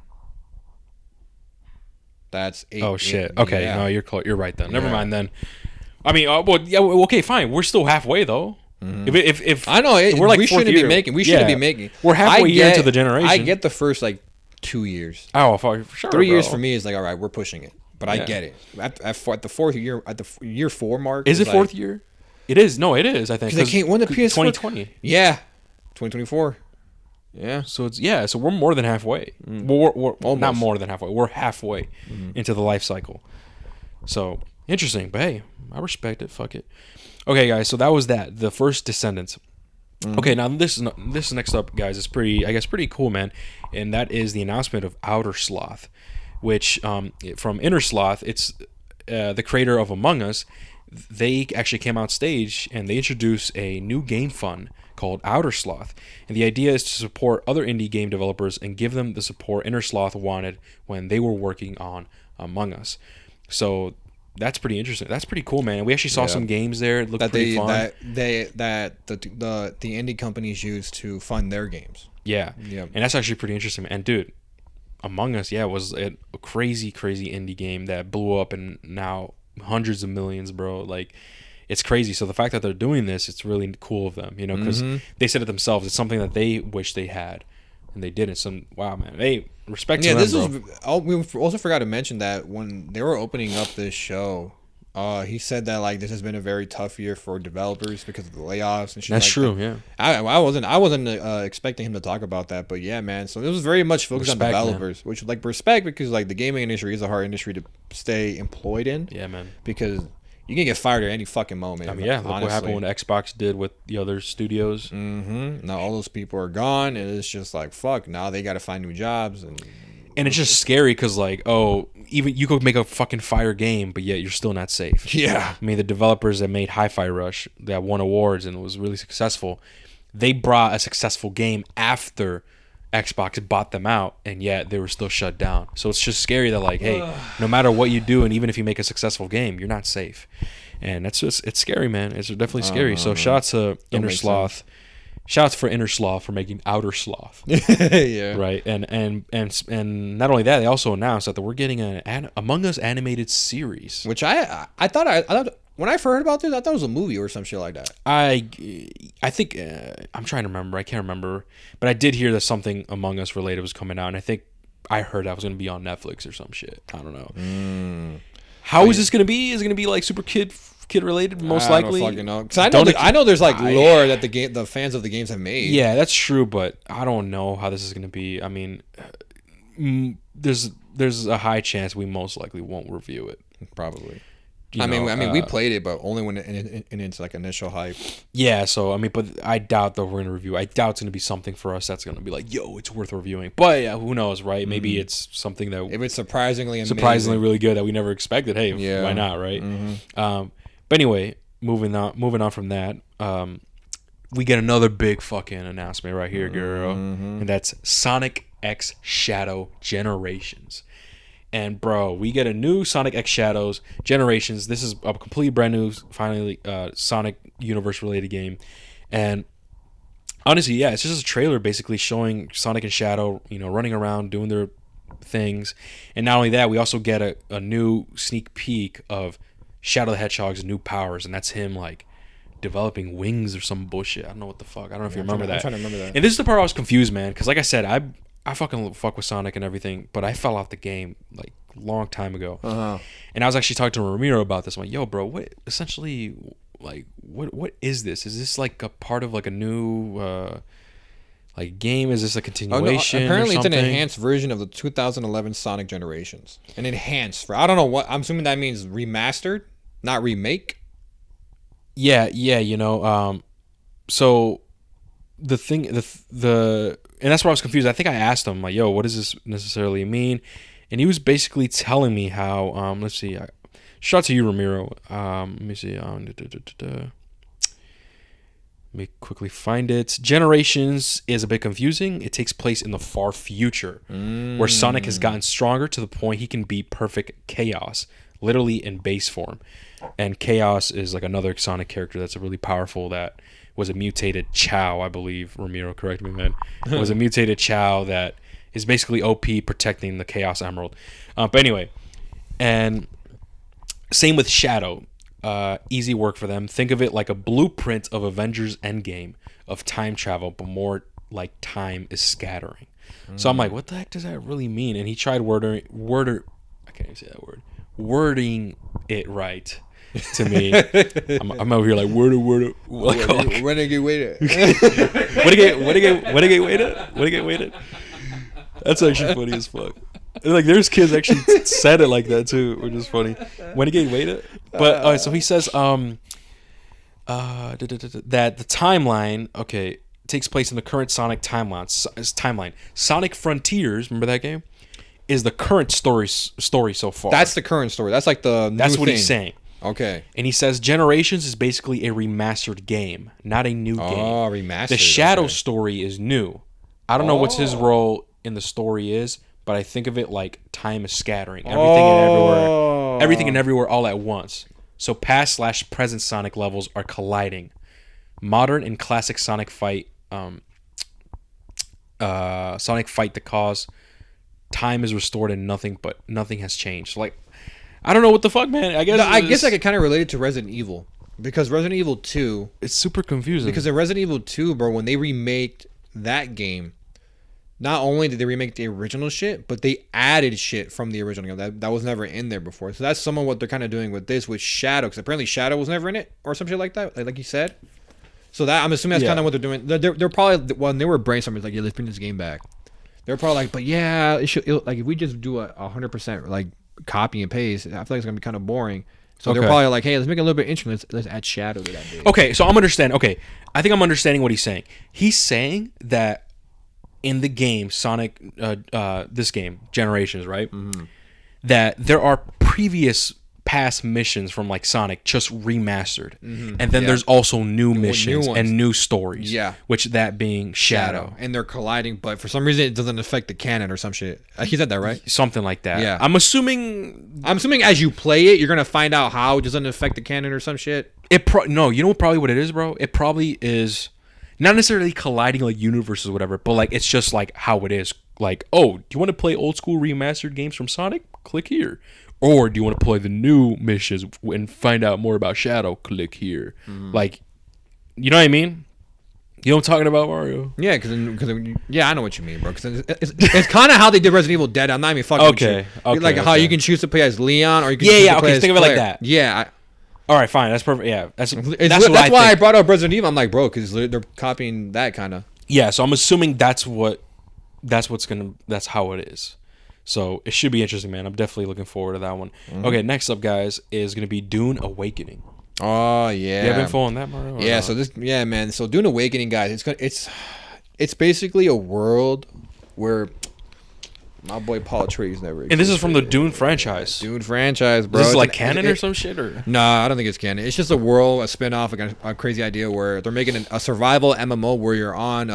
That's 8. Oh, shit. Okay, yeah. no, you're right then. Never Yeah. mind then. I mean, well, yeah, okay, fine. We're still halfway, though. Mm-hmm. If I know it, we're like we fourth shouldn't year. be making. We Yeah. shouldn't be making. We're halfway year into the generation. I get the first like 2 years. Oh, for sure. 3 years bro. for me is like all right. We're pushing it, but I Yeah. get it. At the fourth year, at the year 4 mark, Is it like, fourth year? It is. No, it is. I think. Because they came when the PS4 2020. Yeah, 2024. Yeah. So so we're more than halfway. We're not Almost. more than halfway. We're halfway into the life cycle. So interesting, but hey, I respect it. Fuck it. Okay, guys. So that was that. The first Descendants. Okay, now this next up, guys, is pretty cool, man, and that is the announcement of Outer Sloth, which from Inner Sloth, it's the creator of Among Us. They actually came out stage and they introduced a new game fund called Outer Sloth, and the idea is to support other indie game developers and give them the support Inner Sloth wanted when they were working on Among Us. So that's pretty interesting. That's pretty cool, man. And we actually saw some games there. It looked pretty fun. That the indie companies use to fund their games. Yeah. Yeah. And that's actually pretty interesting. And dude, Among Us, was a crazy, crazy indie game that blew up and now hundreds of millions, bro. Like, it's crazy. So the fact that they're doing this, it's really cool of them, because they said it themselves. It's something that they wish they had, and they didn't. So wow, man. Hey, respect to them, bro. We also forgot to mention that when they were opening up this show, he said that like this has been a very tough year for developers because of the layoffs and shit. That's like true. that. Yeah. I wasn't expecting him to talk about that, but yeah, man. So it was very much focused on developers, which like respect because like the gaming industry is a hard industry to stay employed in. Yeah, man. Because you can get fired at any fucking moment. I mean, yeah. Look what happened when Xbox did with the other studios. Mm-hmm. Now all those people are gone, and it's just like fuck. Now they got to find new jobs, and it's just scary because like, oh, even you could make a fucking fire game, but yet you're still not safe. Yeah. I mean, the developers that made Hi-Fi Rush that won awards and was really successful, they brought a successful game after Xbox bought them out, and yet they were still shut down. So it's just scary that like, hey, no matter what you do, and even if you make a successful game, you're not safe. And it's scary, man. It's definitely scary. So shout out to Inner Sloth. Shout out for Inner Sloth for making Outer Sloth. Yeah. Right. And not only that, they also announced that we're getting an Among Us animated series. Which I thought when I heard about this, I thought it was a movie or some shit like that. I think I'm trying to remember. I can't remember, but I did hear that something Among Us related was coming out, and I think I heard that was going to be on Netflix or some shit. I don't know. How is this going to be? Is it going to be like super kid related? Most likely. I don't fucking know. Because I know there's like lore that the fans of the games have made. Yeah, that's true, but I don't know how this is going to be. I mean, there's a high chance we most likely won't review it. Probably. I mean, we played it, but only when it's like initial hype. Yeah, so I mean, but I doubt that we're gonna review. I doubt it's gonna be something for us that's gonna be like, yo, it's worth reviewing. But yeah, who knows, right? Maybe it's something that if it's surprisingly really good that we never expected. Hey, why not, right? But anyway, moving on from that, we get another big fucking announcement right here, girl, and that's Sonic X Shadow Generations. And bro, we get a new Sonic X Shadows Generations. This is a completely brand new, finally, Sonic universe related game. And honestly, yeah, it's just a trailer basically showing Sonic and Shadow, running around doing their things. And not only that, we also get a new sneak peek of Shadow the Hedgehog's new powers, and that's him like developing wings or some bullshit. I don't know what the fuck. I don't know if you remember that. I'm trying to remember that. And this is the part I was confused, man, because like I said, I fucking fuck with Sonic and everything, but I fell off the game like long time ago. And I was actually talking to Ramiro about this. I'm like, yo, bro, what essentially, like, what is this? Is this like a part of like a new like game? Is this a continuation? Apparently, or it's an something? enhanced version of the 2011 Sonic Generations. An enhanced for I don't know what. I'm assuming that means remastered, not remake. Yeah, you know, so the thing, and that's why I was confused. I think I asked him, like, yo, what does this necessarily mean? And he was basically telling me how, let's see, shout out to you, Ramiro. Let me see, let me quickly find it. Generations is a bit confusing. It takes place in the far future, where Sonic has gotten stronger to the point he can be perfect Chaos, literally in base form. And Chaos is like another Sonic character that's a really powerful, that was a mutated Chow, I believe. Ramiro, correct me, man. It was a mutated Chow that is basically OP protecting the Chaos Emerald. But anyway, and same with Shadow. Easy work for them. Think of it like a blueprint of Avengers Endgame of time travel, but more like time is scattering. So I'm like, what the heck does that really mean? And he tried I can't even say that word. Wording it right to me. I'm over here like word. Renegade waiter. Renegade waited. That's actually funny as fuck. And like there's kids actually said it like that too, which is funny. Renegade waited. But so he says that the timeline takes place in the current Sonic timeline. Sonic Frontiers, remember that game? Is the current story so far. That's the current story. That's like the new That's what thing. he's saying. Okay. And he says Generations is basically a remastered game, not a new game. Oh, remastered. The Shadow story is new. I don't know what his role in the story is, but I think of it like time is scattering. Everything and everywhere all at once. So past/present Sonic levels are colliding. Modern and classic Sonic fight the cause. Time is restored and nothing has changed. Like, I don't know what the fuck, man. I guess I could kind of relate it to Resident Evil, because Resident Evil 2, it's super confusing. Because in Resident Evil 2, bro, when they remade that game, not only did they remake the original shit, but they added shit from the original game that was never in there before. So that's some of what they're kind of doing with this, with Shadow, because apparently Shadow was never in it or some shit like that, like you said. So that I'm assuming that's kind of what they're doing. They're probably, when they were brainstorming, like, yeah, let's bring this game back. They're probably like, but yeah, like if we just do a 100% like copy and paste, I feel like it's gonna be kind of boring. So they're probably like, hey, let's make it a little bit interesting. Let's add Shadow to that game. Okay, so I'm understanding. Okay, I think I'm understanding what he's saying. He's saying that in the game Sonic, this game Generations, right? Mm-hmm. That there are previous past missions from like Sonic just remastered, and then there's also new missions and new stories. Yeah, which that being Shadow, and they're colliding, but for some reason it doesn't affect the canon or some shit. He said that, right? Something like that. Yeah, I'm assuming as you play it, you're gonna find out how it doesn't affect the canon or some shit. No, you know probably what it is, bro. It probably is not necessarily colliding like universes or whatever, but like it's just like how it is. Like, oh, do you want to play old school remastered games from Sonic? Click here. Or do you want to play the new missions and find out more about Shadow? Click here. Like, you know what I mean? You know what I'm talking about, Mario? Yeah, because I know what you mean, bro. Because it's kind of how they did Resident Evil Dead. I'm not even fucking with you. Like how you can choose to play as Leon, or you can choose to play as think of it like that. Yeah. All right, fine. That's perfect. Yeah, that's why I brought up Resident Evil. I'm like, bro, because they're copying that kind of. Yeah, so I'm assuming that's how it is. So it should be interesting, man. I'm definitely looking forward to that one. Mm-hmm. Okay, next up, guys, is going to be Dune Awakening. Oh yeah. You have info on that, Mario? Yeah. No? Man. So Dune Awakening, guys, it's basically a world where my boy Paul Atreides never existed. And this is from the Dune franchise. Dune franchise, bro. This is like canon or some shit, or? Nah, I don't think it's canon. It's just a world, a spinoff, like a crazy idea where they're making a survival MMO where you're on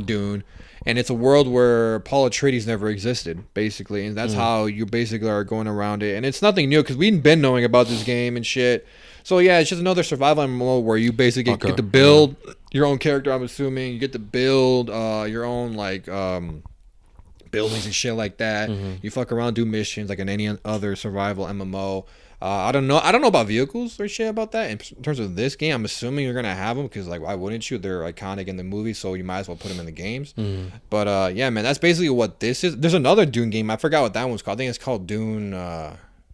Dune. And it's a world where Paul Atreides never existed, basically. And that's how you basically are going around it. And it's nothing new, because we've been knowing about this game and shit. So, yeah, it's just another survival MMO where you basically get to build your own character, I'm assuming. You get to build your own, like, buildings and shit like that. Mm-hmm. You fuck around, do missions like in any other survival MMO. I don't know. I don't know about vehicles or shit about that. In terms of this game, I'm assuming you're gonna have them because like why wouldn't you? They're iconic in the movie, so you might as well put them in the games. But yeah, man, that's basically what this is. There's another Dune game. I forgot what that one's called. I think it's called Dune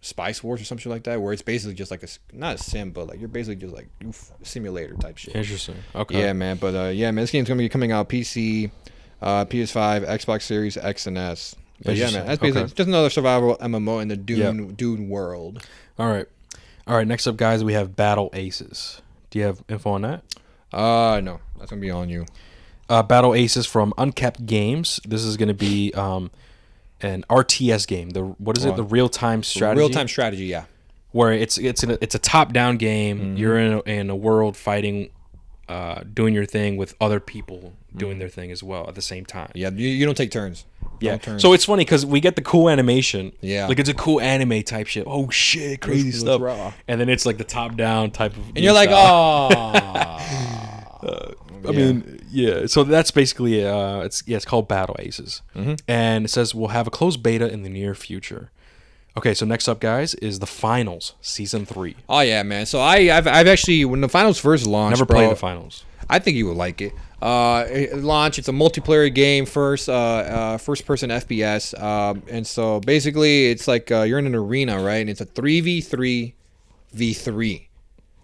Spice Wars or something like that, where it's basically just like not a sim, but like you're basically just like simulator type shit. Interesting. Okay. Yeah, man. But yeah, man, this game's gonna be coming out PC, PS5, Xbox Series X and S. But yeah, man, that's basically just another survival MMO in the Dune world. All right. Next up, guys, we have Battle Aces. Do you have info on that? No, that's gonna be on you. Battle Aces from Uncapped Games. This is gonna be an RTS game. What is it? The real time strategy. Real time strategy, yeah. Where it's a top down game. You're in a world fighting, doing your thing with other people doing their thing as well at the same time. Yeah, you don't take turns. Yeah. So it's funny because we get the cool animation. Yeah. Like it's a cool anime type shit. Oh shit, crazy stuff. Raw. And then it's like the top down type of. And you're like, oh. I mean, yeah. So that's basically it's called Battle Aces, and it says we'll have a closed beta in the near future. Okay, so next up, guys, is the finals season 3. Oh yeah, man. So I've actually when the finals first launched, never played the finals. I think you would like it. It launched. It's a multiplayer game, first person FPS, and so basically it's like you're in an arena, right? And it's a 3v3 v3,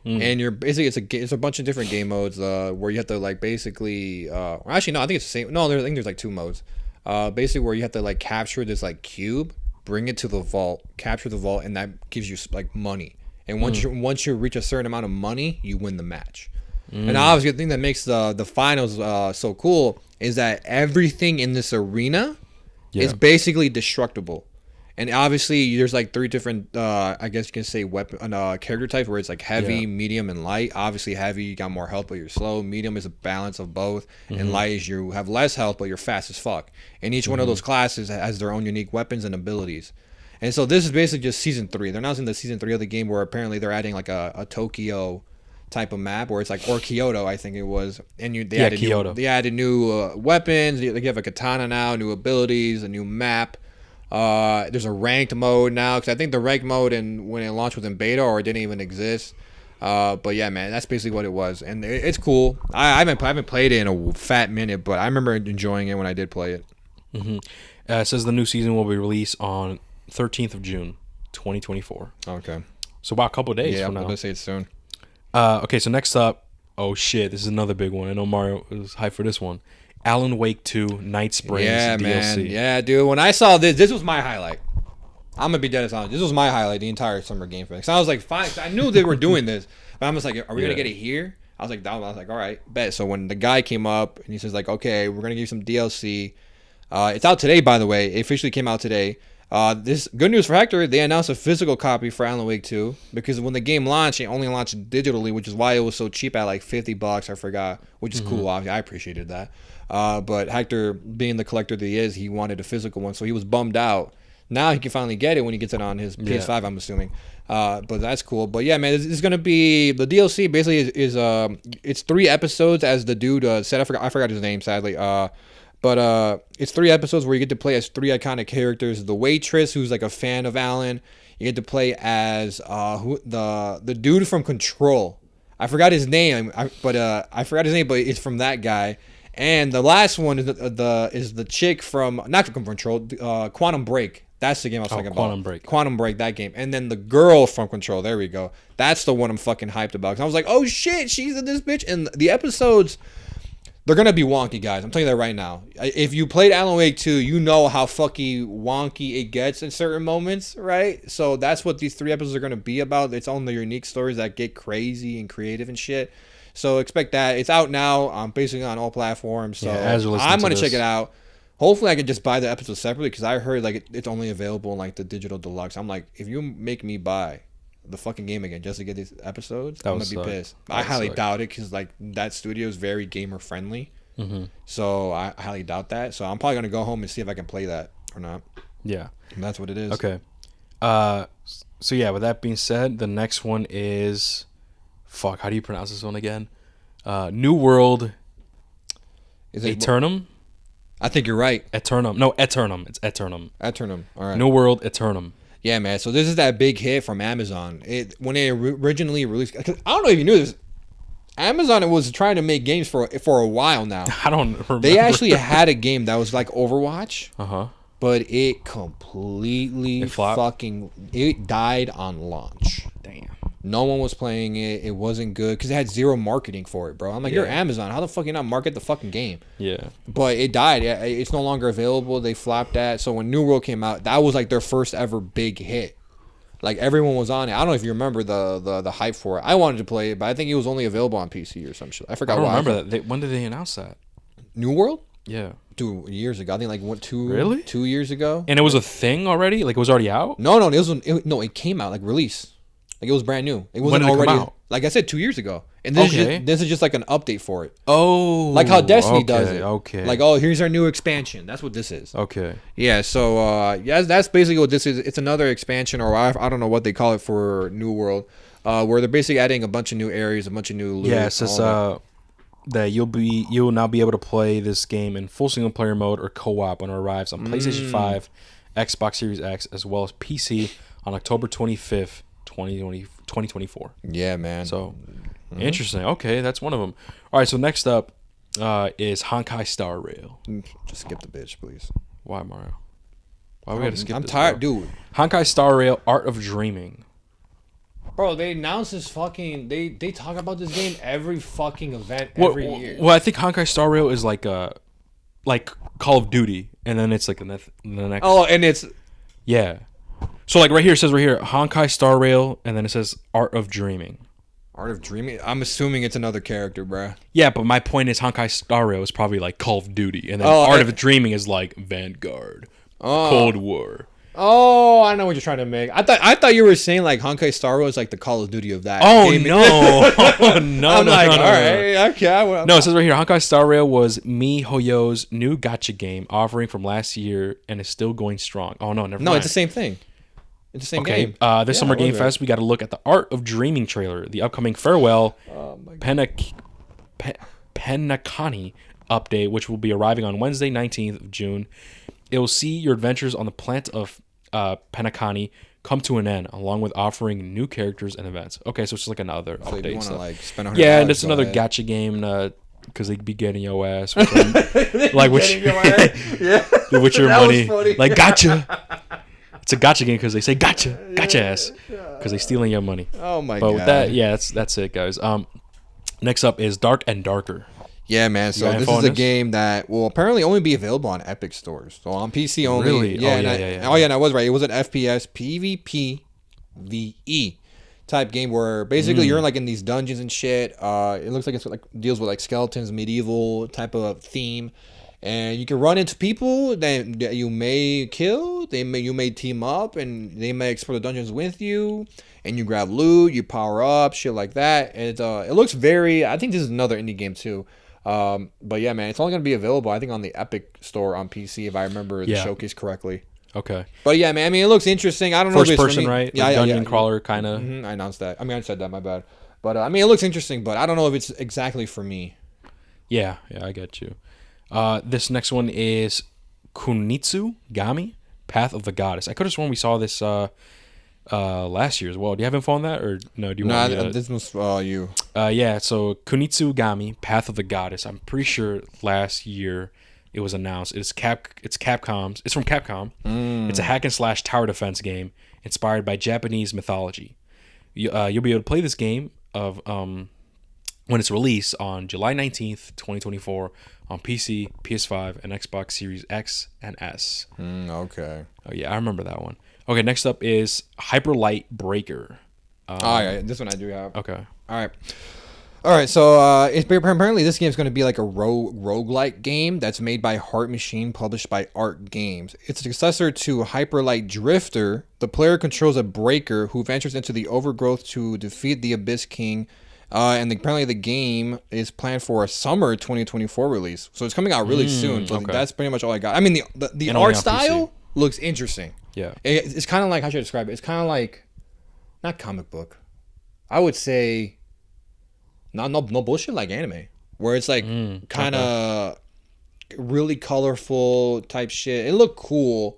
and you're basically it's a bunch of different game modes where you have to like basically actually no, I think it's the same. No, I think there's like 2 modes. Basically where you have to like capture this like cube, bring it to the vault, capture the vault, and that gives you like money. And once you reach a certain amount of money, you win the match. And obviously the thing that makes the finals so cool is that everything in this arena is basically destructible. And obviously there's like 3 different I guess you can say weapon character types, where it's like heavy, medium, and light. Obviously heavy, you got more health but you're slow. Medium is a balance of both, and light is you have less health but you're fast as fuck. And each one of those classes has their own unique weapons and abilities. And so this is basically just season 3. They're announcing the season 3 of the game, where apparently they're adding like a Tokyo type of map, where it's like, or Kyoto, I think it was, and they added Kyoto. They added new weapons. They have a katana now, new abilities, a new map. There's a ranked mode now, because I think the ranked mode when it launched was in beta or it didn't even exist. But yeah, man, that's basically what it was, and it's cool. I haven't played it in a fat minute, but I remember enjoying it when I did play it. It says the new season will be released on 13th of June, 2024. Okay. So about a couple of days from now. I'm gonna say it soon. Okay, so next up, oh shit, this is another big one. I know Mario was hyped for this one. Alan Wake 2 Night Springs DLC. Man. Yeah, dude. When I saw this was my highlight. I'm gonna be dead honest. This was my highlight the entire Summer Game Fest. I was like, fine. I knew they were doing this, but I'm just like, are we gonna get it here? I was like, all right, bet. So when the guy came up and he says like, okay, we're gonna give you some DLC. It's out today, by the way. It officially came out today. This good news for Hector, they announced a physical copy for Alan Wake 2, because when the game launched, it only launched digitally, which is why it was so cheap at like $50. I forgot, which is cool. Obviously, I appreciated that. But Hector, being the collector that he is, he wanted a physical one, so he was bummed out. Now he can finally get it when he gets it on his PS5, I'm assuming. But that's cool. But yeah, man, this is gonna be the DLC. Basically, is it's 3 episodes, as the dude said. I forgot his name, sadly. But it's 3 episodes where you get to play as 3 iconic characters. The waitress, who's like a fan of Alan. You get to play as the dude from Control. I forgot his name, but it's from that guy. And the last one is the chick from, not from Control, Quantum Break. That's the game I was talking about. Quantum Break, that game. And then the girl from Control. There we go. That's the one I'm fucking hyped about. 'Cause I was like, oh shit, she's in this bitch. And the episodes, they're going to be wonky, guys. I'm telling you that right now. If you played Alan Wake 2, you know how fucking wonky it gets in certain moments, right? So that's what these 3 episodes are going to be about. It's on the unique stories that get crazy and creative and shit. So expect that. It's out now, basically on all platforms. So I'm going to check it out. Hopefully I can just buy the episodes separately, because I heard like it's only available in like the digital deluxe. I'm like, if you make me buy the fucking game again just to get these episodes, I'm gonna be pissed. I highly doubt it, because like that studio is very gamer friendly. So I highly doubt that. So I'm probably gonna go home and see if I can play that or not. Yeah, and that's what it is. Okay. So yeah, with that being said, the next one is, fuck, how do you pronounce this one again? New World. Is it Eternum? I think you're right. Eternum. No, Eternum. It's Eternum. Eternum. All right. New World Eternum. Yeah, man. So this is that big hit from Amazon. When they originally released, 'cause I don't know if you knew this. Amazon was trying to make games for a while now. I don't remember. They actually had a game that was like Overwatch, Uh-huh. but it completely it died on launch. Damn. No one was playing it. It wasn't good because it had zero marketing for it, bro. I'm like, you're Amazon. How the fuck you not market the fucking game? Yeah. But it died. It's no longer available. They flopped that. So when New World came out, that was like their first ever big hit. Like everyone was on it. I don't know if you remember the hype for it. I wanted to play it, but I think it was only available on PC or some shit. I forgot. I don't why. remember that. When did they announce that? New World? Yeah. 2 years ago. I think like Really? 2 years ago. And it was a thing already? Like it was already out? No, it came out like release. Like it was brand new. It wasn't When did it already come out? like I said 2 years ago. And this is just like an update for it. Oh. Like how Destiny does it. Okay. Like, oh, here's our new expansion. That's what this is. Okay. Yeah, so that's basically what this is. It's another expansion, or I don't know what they call it for New World, where they're basically adding a bunch of new areas, a bunch of new loot. Yeah, it says that you'll now be able to play this game in full single player mode or co-op when it arrives on PlayStation 5, Xbox Series X, as well as PC on October 25th, 2024. Yeah, man. So interesting. Okay, that's one of them. All right, so next up is Honkai Star Rail. Just skip the bitch, please. Why, Mario? Why we gotta skip I'm this, tired, bro? dude. Honkai Star Rail: Art of Dreaming. Bro, they announce this fucking. They talk about this game every fucking event every year. Well, I think Honkai Star Rail is like Call of Duty, and then it's like the next. Oh, and it's Yeah. So like right here, it says right here Honkai Star Rail, and then it says Art of Dreaming. Art of Dreaming. I'm assuming it's another character, bro. Yeah, but my point is Honkai Star Rail is probably like Call of Duty, and then Art of Dreaming is like Vanguard, Cold War. Oh, I know what you're trying to make. I thought you were saying like Honkai Star Rail is like the Call of Duty of that. Oh gaming. no, no, I'm no, like, no, no, all right, okay. No, it says right here Honkai Star Rail was MiHoYo's new gacha game offering from last year and is still going strong. Oh no, never mind. No, it's the same thing. It's the same game. This Summer Game Fest, we got to look at the Art of Dreaming trailer, the upcoming Farewell Penacony update, which will be arriving on Wednesday, 19th of June. It will see your adventures on the planet of Penacony come to an end, along with offering new characters and events. Okay, so it's just like another update. If you want to like spend $100, and it's another gacha game because they be getting your ass. Which your money. Like, gotcha. It's a gotcha game because they say gotcha ass, because they stealing your money. Oh my god! But with that, yeah, that's it, guys. Next up is Dark and Darker. Yeah, man. So this is a game that will apparently only be available on Epic stores. So on PC only. Really? Yeah, yeah. Oh yeah, and I was right. It was an FPS PvP VE type game where basically you're like in these dungeons and shit. It looks like it's like deals with like skeletons, medieval type of theme. And you can run into people that you may kill. You may team up, and they may explore the dungeons with you. And you grab loot, you power up, shit like that. And it looks very. I think this is another indie game too. But yeah, man, it's only gonna be available, I think, on the Epic Store on PC if I remember the showcase correctly. Okay. But yeah, man, I mean, it looks interesting. I don't know if it's first person, right? Yeah, dungeon crawler kind of. I announced that. I mean, I said that. My bad. But I mean, it looks interesting, but I don't know if it's exactly for me. Yeah, I get you. This next one is Kunitsu Gami, Path of the Goddess. I could have sworn we saw this last year as well. Do you have info on that, or no? Do you want me to... This was you. Yeah, so Kunitsu Gami, Path of the Goddess. I'm pretty sure last year it was announced. It's Capcom's. It's from Capcom. It's a hack and slash tower defense game inspired by Japanese mythology. You'll be able to play this game when it's released on July 19th, 2024 on PC, PS5, and Xbox Series X and S. Okay. Oh, yeah, I remember that one. Okay, next up is Hyper Light Breaker. Yeah, this one I do have. Okay. All right, so apparently this game is going to be like a roguelike game that's made by Heart Machine, published by Art Games. It's a successor to Hyper Light Drifter. The player controls a breaker who ventures into the overgrowth to defeat the Abyss King. Apparently the game is planned for a summer 2024 release. So it's coming out really soon. So that's pretty much all I got. I mean, the art style looks interesting. Yeah. It's kind of like, how should I describe it? It's kind of like, not comic book. I would say, no bullshit, like anime. Where it's like kind of really colorful type shit. It looked cool.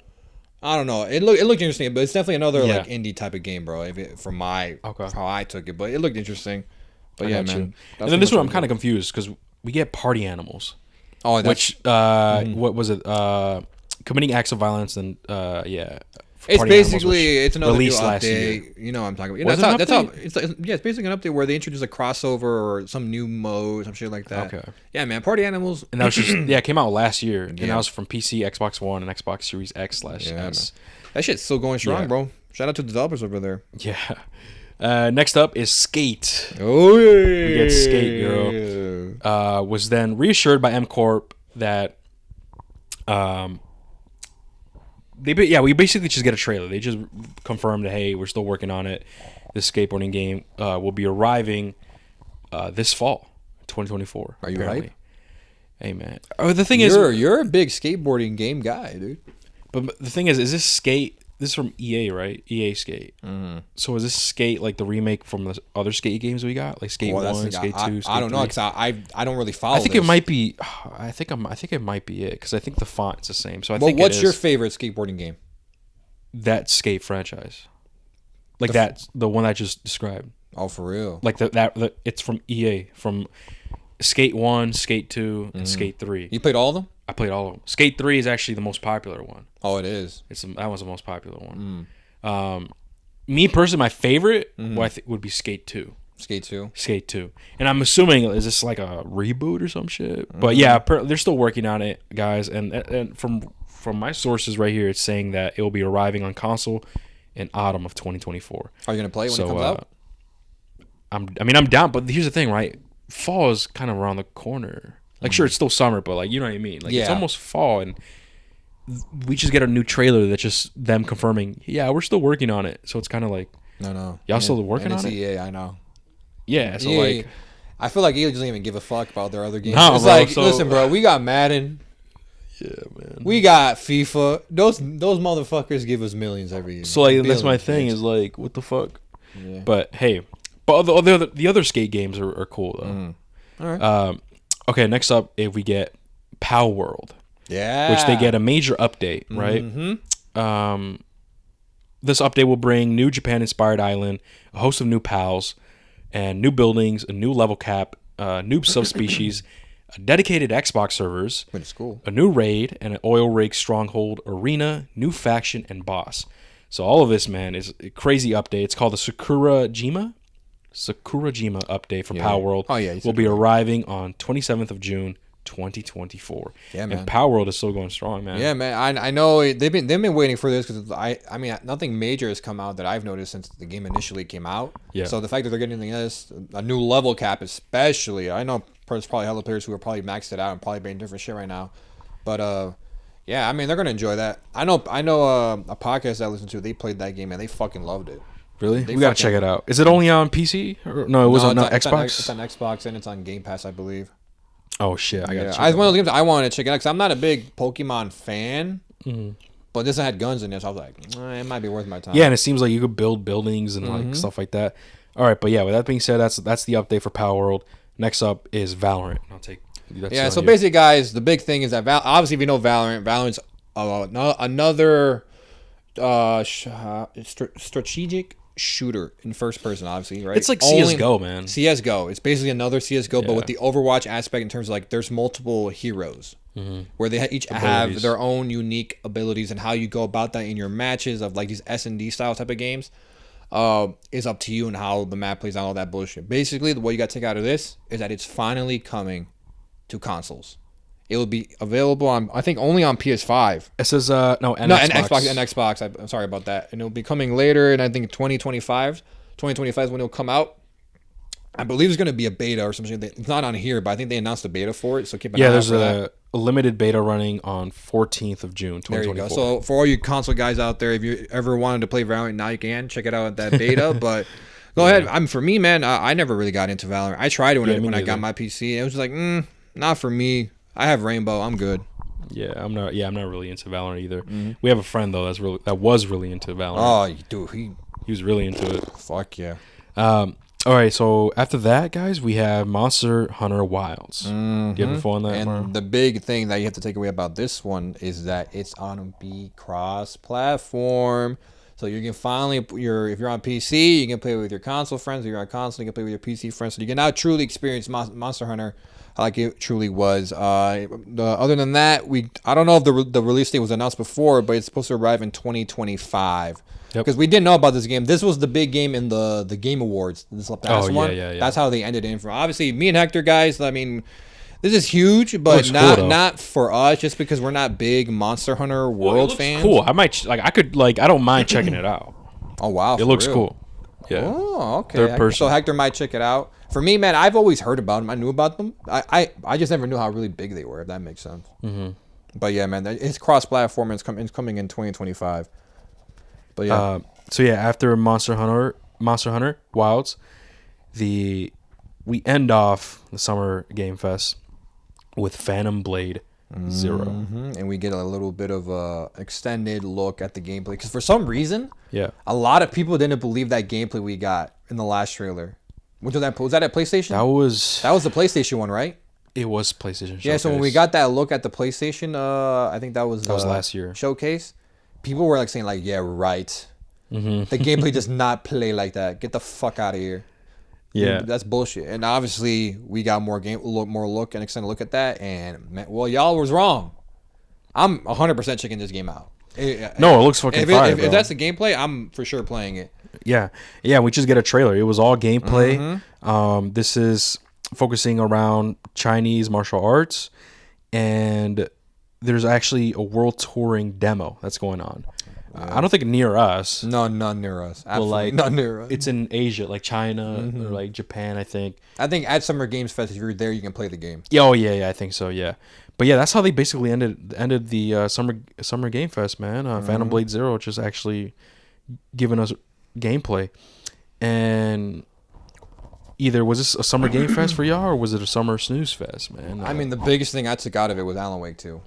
I don't know. It looked interesting, but it's definitely another Yeah. like indie type of game, bro. From how I took it, but it looked interesting. But yeah, man. And then this one I'm kind of confused because we get party animals. Oh, that's, which what was it? Committing acts of violence and it's party animals, which it's another new released last update. year. You know what I'm talking about. Was That's it an how it's like, yeah, it's basically an update where they introduce a crossover or some new mode, some shit like that. Okay. Yeah, man. Party animals. And that was just it came out last year, and that was from PC, Xbox One, and Xbox Series X / S. That shit's still going strong, bro. Shout out to the developers over there. Yeah. Next up is Skate. Oh yeah. We get Skate, girl. Was then reassured by M Corp that we basically just get a trailer. They just confirmed that, hey, we're still working on it. This skateboarding game will be arriving this fall, 2024. Are you hyped? Hey, man. The thing is, you're a big skateboarding game guy, dude. But the thing is this Skate? This is from EA, right? EA Skate. Mm-hmm. So is this Skate like the remake from the other Skate games we got, like Skate 1, Skate 2, Skate I don't know, 3? because I don't really follow. I think it might be. I think it might be it because I think the font's the same. So I think. What's your favorite skateboarding game? That Skate franchise, like the one I just described. Oh, for real? Like that it's from EA, from Skate 1, Skate 2, and Skate 3. You played all of them? I played all of them. Skate 3 is actually the most popular one. Oh, it is. That was the most popular one. Me personally, my favorite would be Skate 2. Skate 2. Skate 2. And I'm assuming, is this like a reboot or some shit? But yeah, they're still working on it, guys. And from my sources right here, it's saying that it will be arriving on console in autumn of 2024. Are you going to play it when it comes out? I'm down, but here's the thing, right? Fall is kind of around the corner. Like, sure, it's still summer, but like, you know what I mean? Like, it's almost fall, and we just get a new trailer that's just them confirming, yeah, we're still working on it. So it's kind of like, no, y'all still working on it? EA, I know. Yeah, so EA, like, I feel like EA doesn't even give a fuck about their other games. No, it's bro, like, so, listen, bro, we got Madden. Yeah, man. We got FIFA. Those motherfuckers give us millions every year. So like, that's my thing is like, what the fuck? Yeah. But hey, the other Skate games are cool though. All right. Okay, next up, if we get Pow World. Yeah. Which they get a major update, right? Mm-hmm. This update will bring new Japan-inspired island, a host of new pals, and new buildings, a new level cap, new subspecies, dedicated Xbox servers, which is cool, a new raid, and an oil rig stronghold arena, new faction, and boss. So all of this, man, is a crazy update. It's called the Sakurajima update from Power World. Oh yeah, will be arriving on 27th of June, 2024. Yeah, man. And Power World is still going strong, man. Yeah, man. I know they've been waiting for this because I mean nothing major has come out that I've noticed since the game initially came out. Yeah. So the fact that they're getting this, a new level cap, especially, I know there's probably hella players who are probably maxed it out and probably playing different shit right now, but yeah, I mean they're gonna enjoy that. I know a podcast I listened to, they played that game and they fucking loved it. Really? We gotta check it out. Is it only on PC? No, it was on Xbox. It's on Xbox and it's on Game Pass, I believe. Oh shit! I gotta. It's one of those games I wanted to check it out because I'm not a big Pokemon fan. Mm-hmm. But this had guns in it, so I was like, it might be worth my time. Yeah, and it seems like you could build buildings and like stuff like that. All right, but yeah, with that being said, that's the update for Power World. Next up is Valorant. I'll take. So basically, guys, the big thing is that obviously, if you know Valorant's another strategic shooter in first person, obviously, right? It's like CS:GO, man. CS:GO. It's basically another CS:GO, but with the Overwatch aspect in terms of like there's multiple heroes where they each have their own unique abilities, and how you go about that in your matches of like these S&D style type of games is up to you and how the map plays out, all that bullshit. Basically, what you got to take out of this is that it's finally coming to consoles. It will be available on, I think, only on PS5. It says and Xbox. I'm sorry about that. And it'll be coming later, and I think 2025. 2025 is when it'll come out. I believe it's going to be a beta or something. It's not on here, but I think they announced a beta for it. So keep an eye out for that. Yeah, there's a limited beta running on 14th of June, 2024. There you go. So for all you console guys out there, if you ever wanted to play Valorant, now you can check it out at that beta. But go ahead. For me, man, I never really got into Valorant. I tried it when I got my PC. It was just like, not for me. I have Rainbow. I'm good. Yeah, I'm not really into Valorant either. Mm-hmm. We have a friend though that was really into Valorant. Oh, dude, he was really into it. Fuck yeah. All right, so after that, guys, we have Monster Hunter Wilds. Do you have a phone on that? And Mario? the big thing that you have to take away about this one is that it's on be cross-platform. So you can finally, if you're on PC, you can play with your console friends. If you're on console, you can play with your PC friends. So you can now truly experience Monster Hunter like it truly was. Other than that, I don't know if the release date was announced before, but it's supposed to arrive in 2025. Because we didn't know about this game. This was the big game in the Game Awards. This last one. Yeah. That's how they ended it. For obviously, me and Hector, guys. I mean, this is huge, but not for us. Just because we're not big Monster Hunter World fans. Cool. I don't mind checking it out. Oh wow, it looks cool. Yeah. Oh, okay. Third person. So Hector might check it out. For me, man, I've always heard about them. I knew about them. I just never knew how really big they were. If that makes sense. Mm-hmm. But yeah, man, it's cross-platform. It's coming in 2025. But yeah. So yeah, after Monster Hunter Wilds, we end off the Summer Game Fest with Phantom Blade 0. Mm-hmm. And we get a little bit of a extended look at the gameplay because for some reason, a lot of people didn't believe that gameplay we got in the last trailer. Was that at PlayStation? That was the PlayStation one, right? It was PlayStation Showcase. Yeah, so when we got that look at the PlayStation, I think that was last year showcase. People were like saying like, "Yeah, right." Mm-hmm. The gameplay does not play like that. Get the fuck out of here. Yeah, that's bullshit. And obviously, we got more look and extended look at that. And man, well, y'all was wrong. I'm 100% checking this game out. No, it looks fucking fire, if that's the gameplay, I'm for sure playing it. Yeah. We just get a trailer. It was all gameplay. Mm-hmm. This is focusing around Chinese martial arts, and there's actually a world touring demo that's going on. I don't think near us. No, none near us. Absolutely not near us. It's in Asia, like China or like Japan, I think. I think at Summer Games Fest, if you're there, you can play the game. Yeah, I think so. Yeah, but yeah, that's how they basically ended the Summer Game Fest, man. Phantom Blade 0 just actually giving us gameplay, and either was this a Summer Game Fest for y'all or was it a Summer Snooze Fest, man? I mean, the biggest thing I took out of it was Alan Wake 2.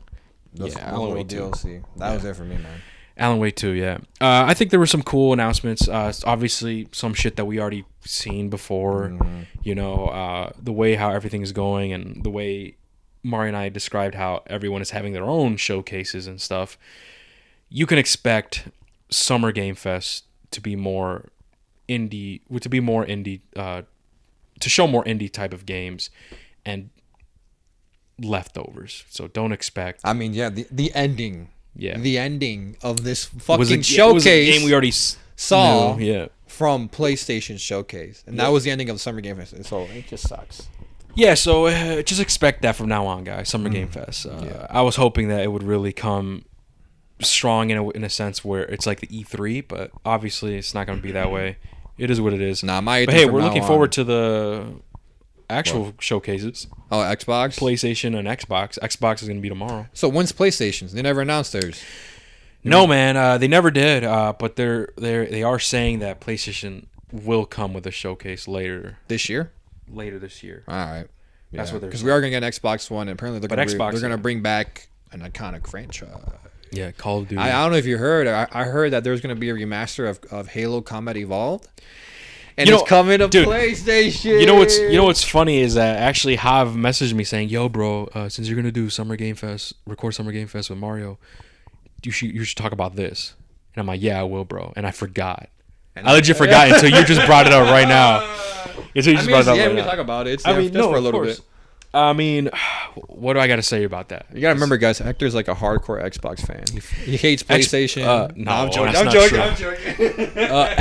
Alan Wake 2 DLC. That was it for me, man. Alan Wake 2, yeah. I think there were some cool announcements. Obviously, some shit that we already seen before. Mm-hmm. You know, the way how everything is going and the way Mario and I described how everyone is having their own showcases and stuff. You can expect Summer Game Fest to be more indie, to show more indie type of games and leftovers. So don't expect. I mean, yeah, the ending. Yeah, the ending of this fucking showcase. It was a game we already saw from PlayStation Showcase, and that was the ending of the Summer Game Fest. So it just sucks. Yeah, so just expect that from now on, guys. Summer Game Fest. I was hoping that it would really come strong in a sense where it's like the E3, but obviously it's not going to be that way. It is what it is. But hey, we're looking forward to the actual showcases. Oh, Xbox, PlayStation, and Xbox. Xbox is going to be tomorrow. So when's PlayStation's? They never announced theirs. No, man, they never did. But they are saying that PlayStation will come with a showcase later this year. Later this year. All right, that's what they're. Because we are going to get an Xbox One, and apparently they're going to bring back an iconic franchise. Yeah, Call of Duty. I don't know if you heard. I heard that there's going to be a remaster of Halo Combat Evolved. And it's coming to PlayStation. You know what's funny is that actually Hav messaged me saying, "Yo, bro, since you're gonna do Summer Game Fest, record Summer Game Fest with Mario, you should talk about this." And I'm like, "Yeah, I will, bro." And I forgot. I legit forgot until you just brought it up right now. We can talk about it. For a little bit. I mean, what do I got to say about that? You got to remember, guys, Hector's like a hardcore Xbox fan. He hates PlayStation. No, I'm joking.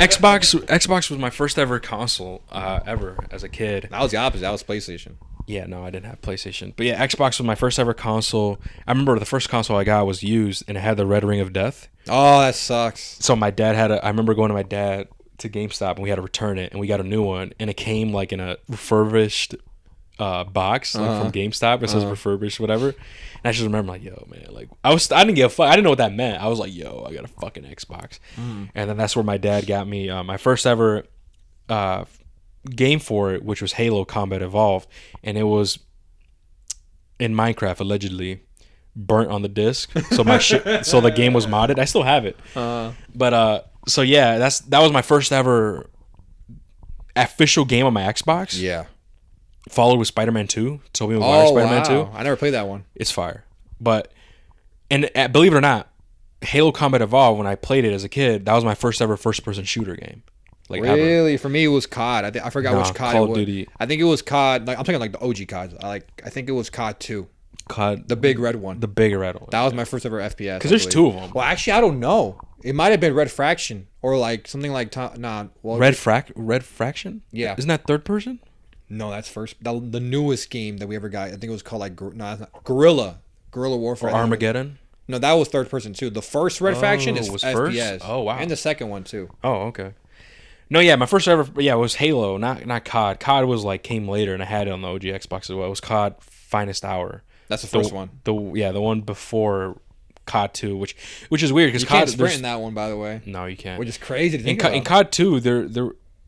Xbox was my first ever console ever as a kid. That was the opposite. That was PlayStation. Yeah, no, I didn't have PlayStation. But yeah, Xbox was my first ever console. I remember the first console I got was used, and it had the red ring of death. Oh, that sucks. So my dad I remember going to my dad to GameStop, and we had to return it, and we got a new one, and it came like in a refurbished box from GameStop. It says refurbished, whatever. And I just remember like, yo, man, like I didn't give a fuck. I didn't know what that meant. I was like, yo, I got a fucking Xbox. And then that's where my dad got me my first ever game for it, which was Halo Combat Evolved, and it was in Minecraft allegedly burnt on the disc. So so the game was modded. I still have it. But so yeah, that was my first ever official game on my Xbox. Yeah. Followed with Spider-Man 2. Tobey Maguire Spider-Man 2. I never played that one. It's fire. But, and believe it or not, Halo Combat Evolved, when I played it as a kid, that was my first ever first-person shooter game. Like really? Ever. For me, it was COD. I forgot which COD Call it was. of Duty. I think it was COD. Like I'm talking like the OG COD. I think it was COD 2. COD. The big red one. The big red one. That was my first ever FPS. Because there's two of them. Well, actually, I don't know. It might have been Red Fraction or like something like Red Fraction? Yeah. Isn't that third person? No, that's first. The newest game that we ever got. I think it was called like it's not Guerrilla Warfare. Or Armageddon? No, that was third person too. The first Red Faction is was FPS. First? Oh wow. And the second one too. Oh okay. No, yeah, my first ever it was Halo, not COD. COD was like came later, and I had it on the OG Xbox as well. It was COD Finest Hour. That's the first one. The one before COD 2, which is weird because You COD can't sprint in that one, by the way. No, you can't. Which is crazy to think in, about. in COD 2,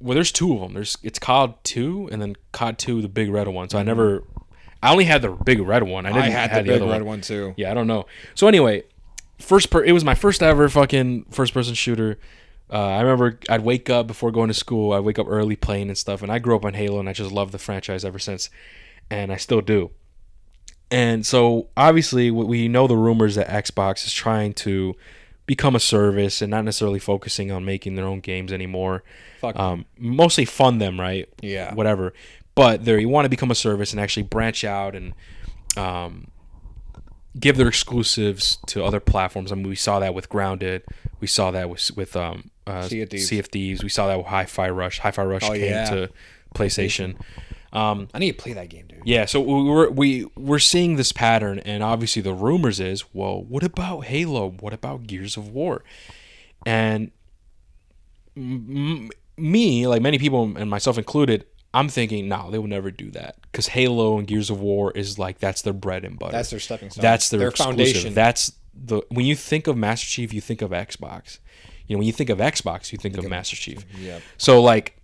there's two of them. It's COD 2 and then COD 2, the big red one. So I only had the big red one. I had the big other red one too. Yeah, I don't know. So anyway, it was my first ever fucking first person shooter. I remember I'd wake up before going to school. I'd wake up early playing and stuff. And I grew up on Halo, and I just loved the franchise ever since. And I still do. And so, obviously, we know the rumors that Xbox is trying to become a service and not necessarily focusing on making their own games anymore. Mostly fund them, right? Yeah. Whatever. But you want to become a service and actually branch out and give their exclusives to other platforms. I mean, we saw that with Grounded. We saw that with Sea of Thieves. We saw that with Hi-Fi Rush. Hi-Fi Rush came to PlayStation. I need to play that game, dude. Yeah, so we're seeing this pattern, and obviously the rumors is, well, what about Halo? What about Gears of War? And me, like many people and myself included, I'm thinking, no, they will never do that because Halo and Gears of War is like that's their bread and butter. That's their stepping stone. That's their foundation. That's when you think of Master Chief, you think of Xbox. You know, when you think of Xbox, you think of Master Chief. Yeah. So like,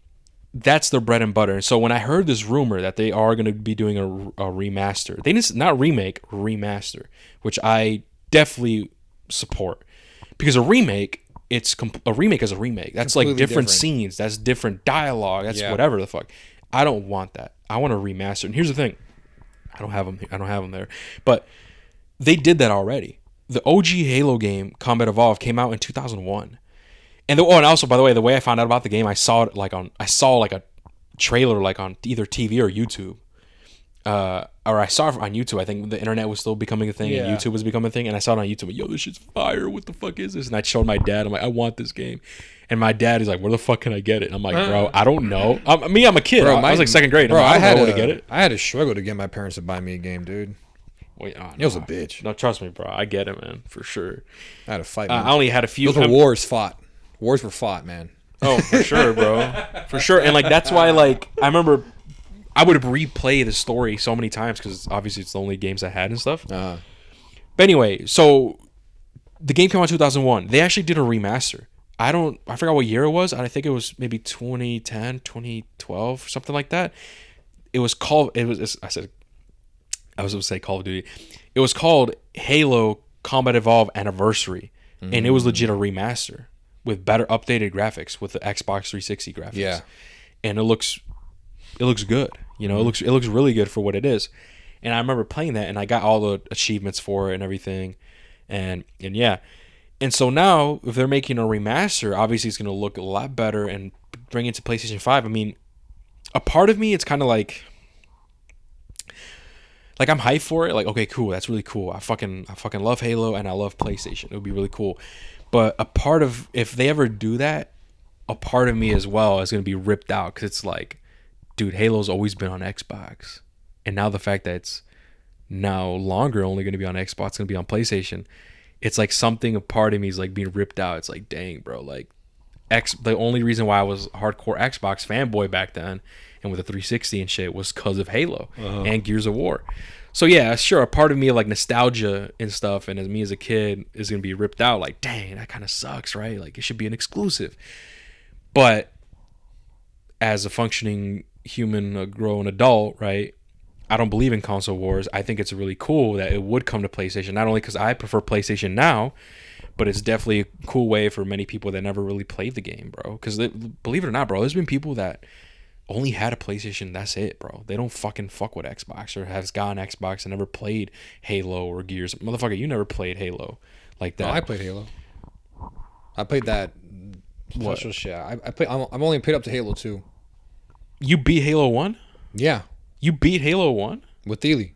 that's their bread and butter. And so when I heard this rumor that they are going to be doing a remaster, they didn't not remake, remaster, which I definitely support because a remake is a remake. That's completely like different scenes. That's different dialogue. That's whatever the fuck. I don't want that. I want a remaster. And here's the thing. I don't have them there. But they did that already. The OG Halo game, Combat Evolved, came out in 2001. And also, by the way, the way I found out about the game, I saw a trailer like on either TV or YouTube. Or I saw it on YouTube. I think the internet was still becoming a thing and YouTube was becoming a thing. And I saw it on YouTube. Yo, this shit's fire. What the fuck is this? And I showed my dad. I'm like, I want this game. And my dad is like, where the fuck can I get it? And I'm like, bro, I don't know. I'm a kid. Bro, I was like second grade. Bro, I don't know where to get it. I had to struggle to get my parents to buy me a game, dude. Wait, it was a bitch. No, trust me, bro. I get it, man. For sure. I had to fight. I only had a few. Those were wars fought. Wars were fought, man. Oh, for sure, bro. For sure. And like that's why like I remember I would replay the story so many times because obviously it's the only games I had and stuff. Uh-huh. But anyway, so the game came out in 2001. They actually did a remaster. I forgot what year it was. I think it was maybe 2010, 2012, something like that. I was going to say Call of Duty. It was called Halo Combat Evolved Anniversary. Mm-hmm. And it was legit a remaster with better updated graphics with the Xbox 360 graphics. Yeah. And it looks good. You know, it looks really good for what it is. And I remember playing that and I got all the achievements for it and everything. And yeah. And so now if they're making a remaster, obviously it's going to look a lot better and bring it to PlayStation 5. I mean, a part of me it's kind of like I'm hyped for it. Like, okay, cool. That's really cool. I fucking love Halo and I love PlayStation. It would be really cool. But a part of, if they ever do that, a part of me as well is going to be ripped out because it's like, dude, Halo's always been on Xbox. And now the fact that it's now longer only going to be on Xbox, going to be on PlayStation, it's like something, a part of me is like being ripped out. It's like, dang, bro. Like, the only reason why I was hardcore Xbox fanboy back then and with the 360 and shit was because of Halo and Gears of War. So yeah, sure, a part of me like nostalgia and stuff, and as me as a kid is gonna be ripped out. Like, dang, that kind of sucks, right? Like, it should be an exclusive. But as a functioning human, grown adult, right? I don't believe in console wars. I think it's really cool that it would come to PlayStation. Not only because I prefer PlayStation now, but it's definitely a cool way for many people that never really played the game, bro. Because believe it or not, bro, there's been people that only had a PlayStation. That's it, bro. They don't fucking fuck with Xbox or has gotten Xbox and never played Halo or Gears. Motherfucker, you never played Halo like that. No, I played Halo. I played that What? special shit. I played. I'm only played up to Halo 2. You beat Halo 1? Yeah, You beat Halo 1? with Thiele.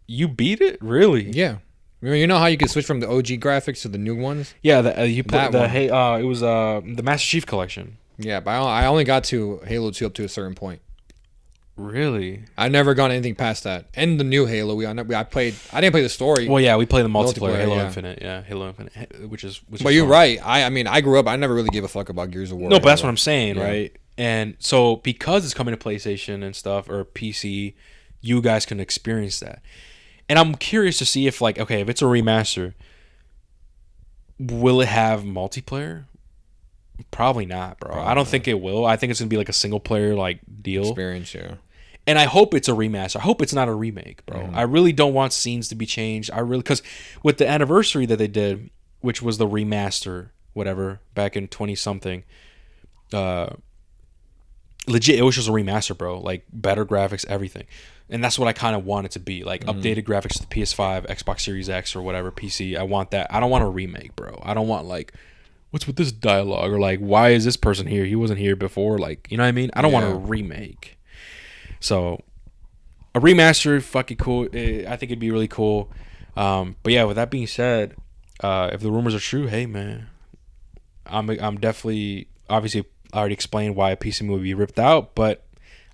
You beat it? Really? Yeah. You know how you can switch from the OG graphics to the new ones? Yeah, you put That the one. it was the Master Chief Collection. Yeah, but I only got to Halo 2 up to a certain point. Really? I never gone anything past that. And the new Halo, I played. I didn't play the story. Well, yeah, we play the multiplayer, Multiplayer, Halo yeah. Infinite, yeah, Halo Infinite, which is. But you're right. I mean, I grew up. I never really gave a fuck about Gears of War. No, but that's Halo. what I'm saying, Yeah. right? And so because it's coming to PlayStation and stuff or PC, you guys can experience that. And I'm curious to see if, like, okay, if it's a remaster, will it have multiplayer? Probably not, bro. I don't think it will. I think it's gonna be like a single player like deal. Experience, yeah. And I hope it's a remaster. I hope it's not a remake, bro. I really don't want scenes to be changed. Because with the anniversary that they did, which was the remaster, whatever, back in 20 something, legit, it was just a remaster, bro. Like better graphics, everything. And that's what I kind of want it to be. Like updated graphics to the PS5, Xbox Series X, or whatever PC. I want that. I don't want a remake, bro. I don't want like, what's with this dialogue? Or like, why is this person here? He wasn't here before. Like, you know what I mean? I don't want a remake. So a remaster, fucking cool. I think it'd be really cool. But yeah, with that being said, if the rumors are true, hey man, I'm definitely, obviously I already explained why a PC movie would be ripped out, but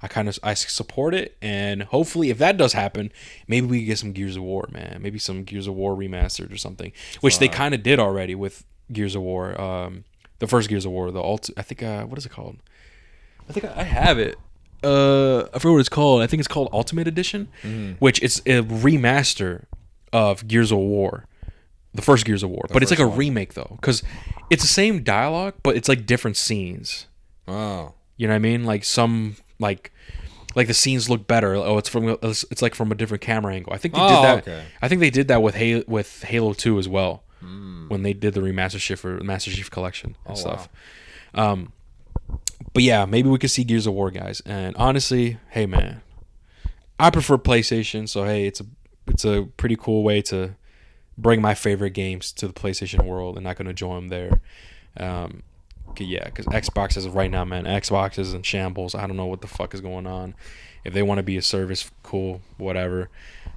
I support it, and hopefully if that does happen, maybe we can get some Gears of War, man. Maybe some Gears of War remastered or something, which they kind of did already with Gears of War. The first Gears of War, I think what is it called? I think I have it. I forget what it's called. I think it's called Ultimate Edition, which is a remaster of Gears of War, the first Gears of War. But it's like a remake though, because it's the same dialogue, but it's like different scenes. Oh, You know what I mean? Like some like the scenes look better. Oh, it's like from a different camera angle. I think they did that. Okay. I think they did that with Halo 2 as well, when they did the remaster shift for Master Chief Collection and stuff. Wow. But yeah, maybe we could see Gears of War, guys. And honestly, hey man, I prefer PlayStation, so hey, it's a pretty cool way to bring my favorite games to the PlayStation world, and not gonna enjoy them there. Yeah, because Xbox is right now, man. Xbox is in shambles. I don't know what the fuck is going on. If they want to be a service, cool, whatever.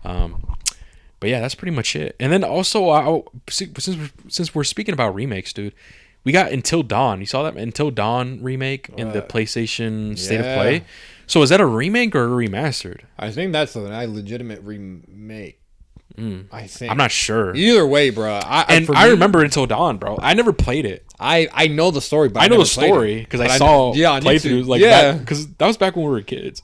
But yeah, that's pretty much it. And then also, since we're speaking about remakes, dude, we got Until Dawn. You saw that Until Dawn remake in the PlayStation State of Play? So is that a remake or a remastered? I think that's a legitimate remake. I think. I'm not sure. Either way, bro. I remember Until Dawn, bro. I never played it. I know the story, but I know the story because I saw playthroughs like that. Because that was back when we were kids.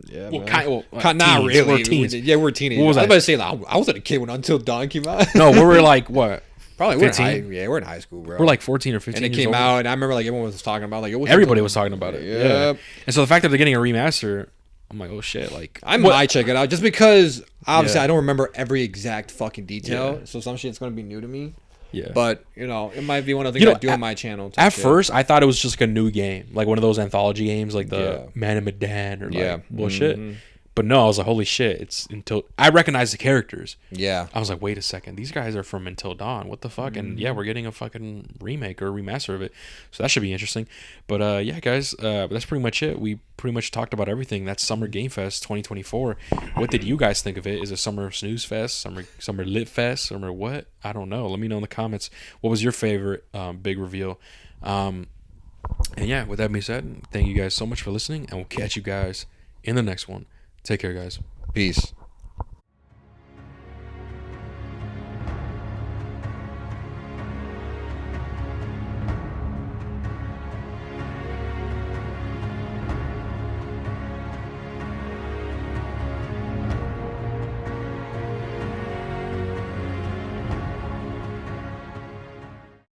Yeah, well, not really. We're teens. We're teenagers. What was I was that? about to say, like, I wasn't a kid when Until Dawn came out. No, we were like what? Probably 15? we're in high school, bro. We're like 14 or 15. and it years came old. out, and I remember like everyone was talking about like Everybody was talking about it. Yeah. And so the fact that they're getting a remaster, I'm like, oh shit! Like I might check it out just because obviously Yeah. I don't remember every exact fucking detail, Yeah. so some shit's gonna be new to me. yeah. But it might be one of the things I do on my channel. At first, I thought it was just like a new game, like one of those anthology games, like the Yeah. Man of Medan or Yeah. like bullshit. Mhm. But no, I was like, holy shit! It's Until I recognized the characters. Yeah. I was like, wait a second, these guys are from Until Dawn. What the fuck? And yeah, we're getting a fucking remake or remaster of it, so that should be interesting. But yeah, guys, that's pretty much it. We pretty much talked about everything. That's Summer Game Fest 2024. What did you guys think of it? Is it Summer Snooze Fest, Summer Lit Fest, Summer what? I don't know. Let me know in the comments. What was your favorite big reveal? And yeah, with that being said, thank you guys so much for listening, and we'll catch you guys in the next one. Take care, guys. Peace.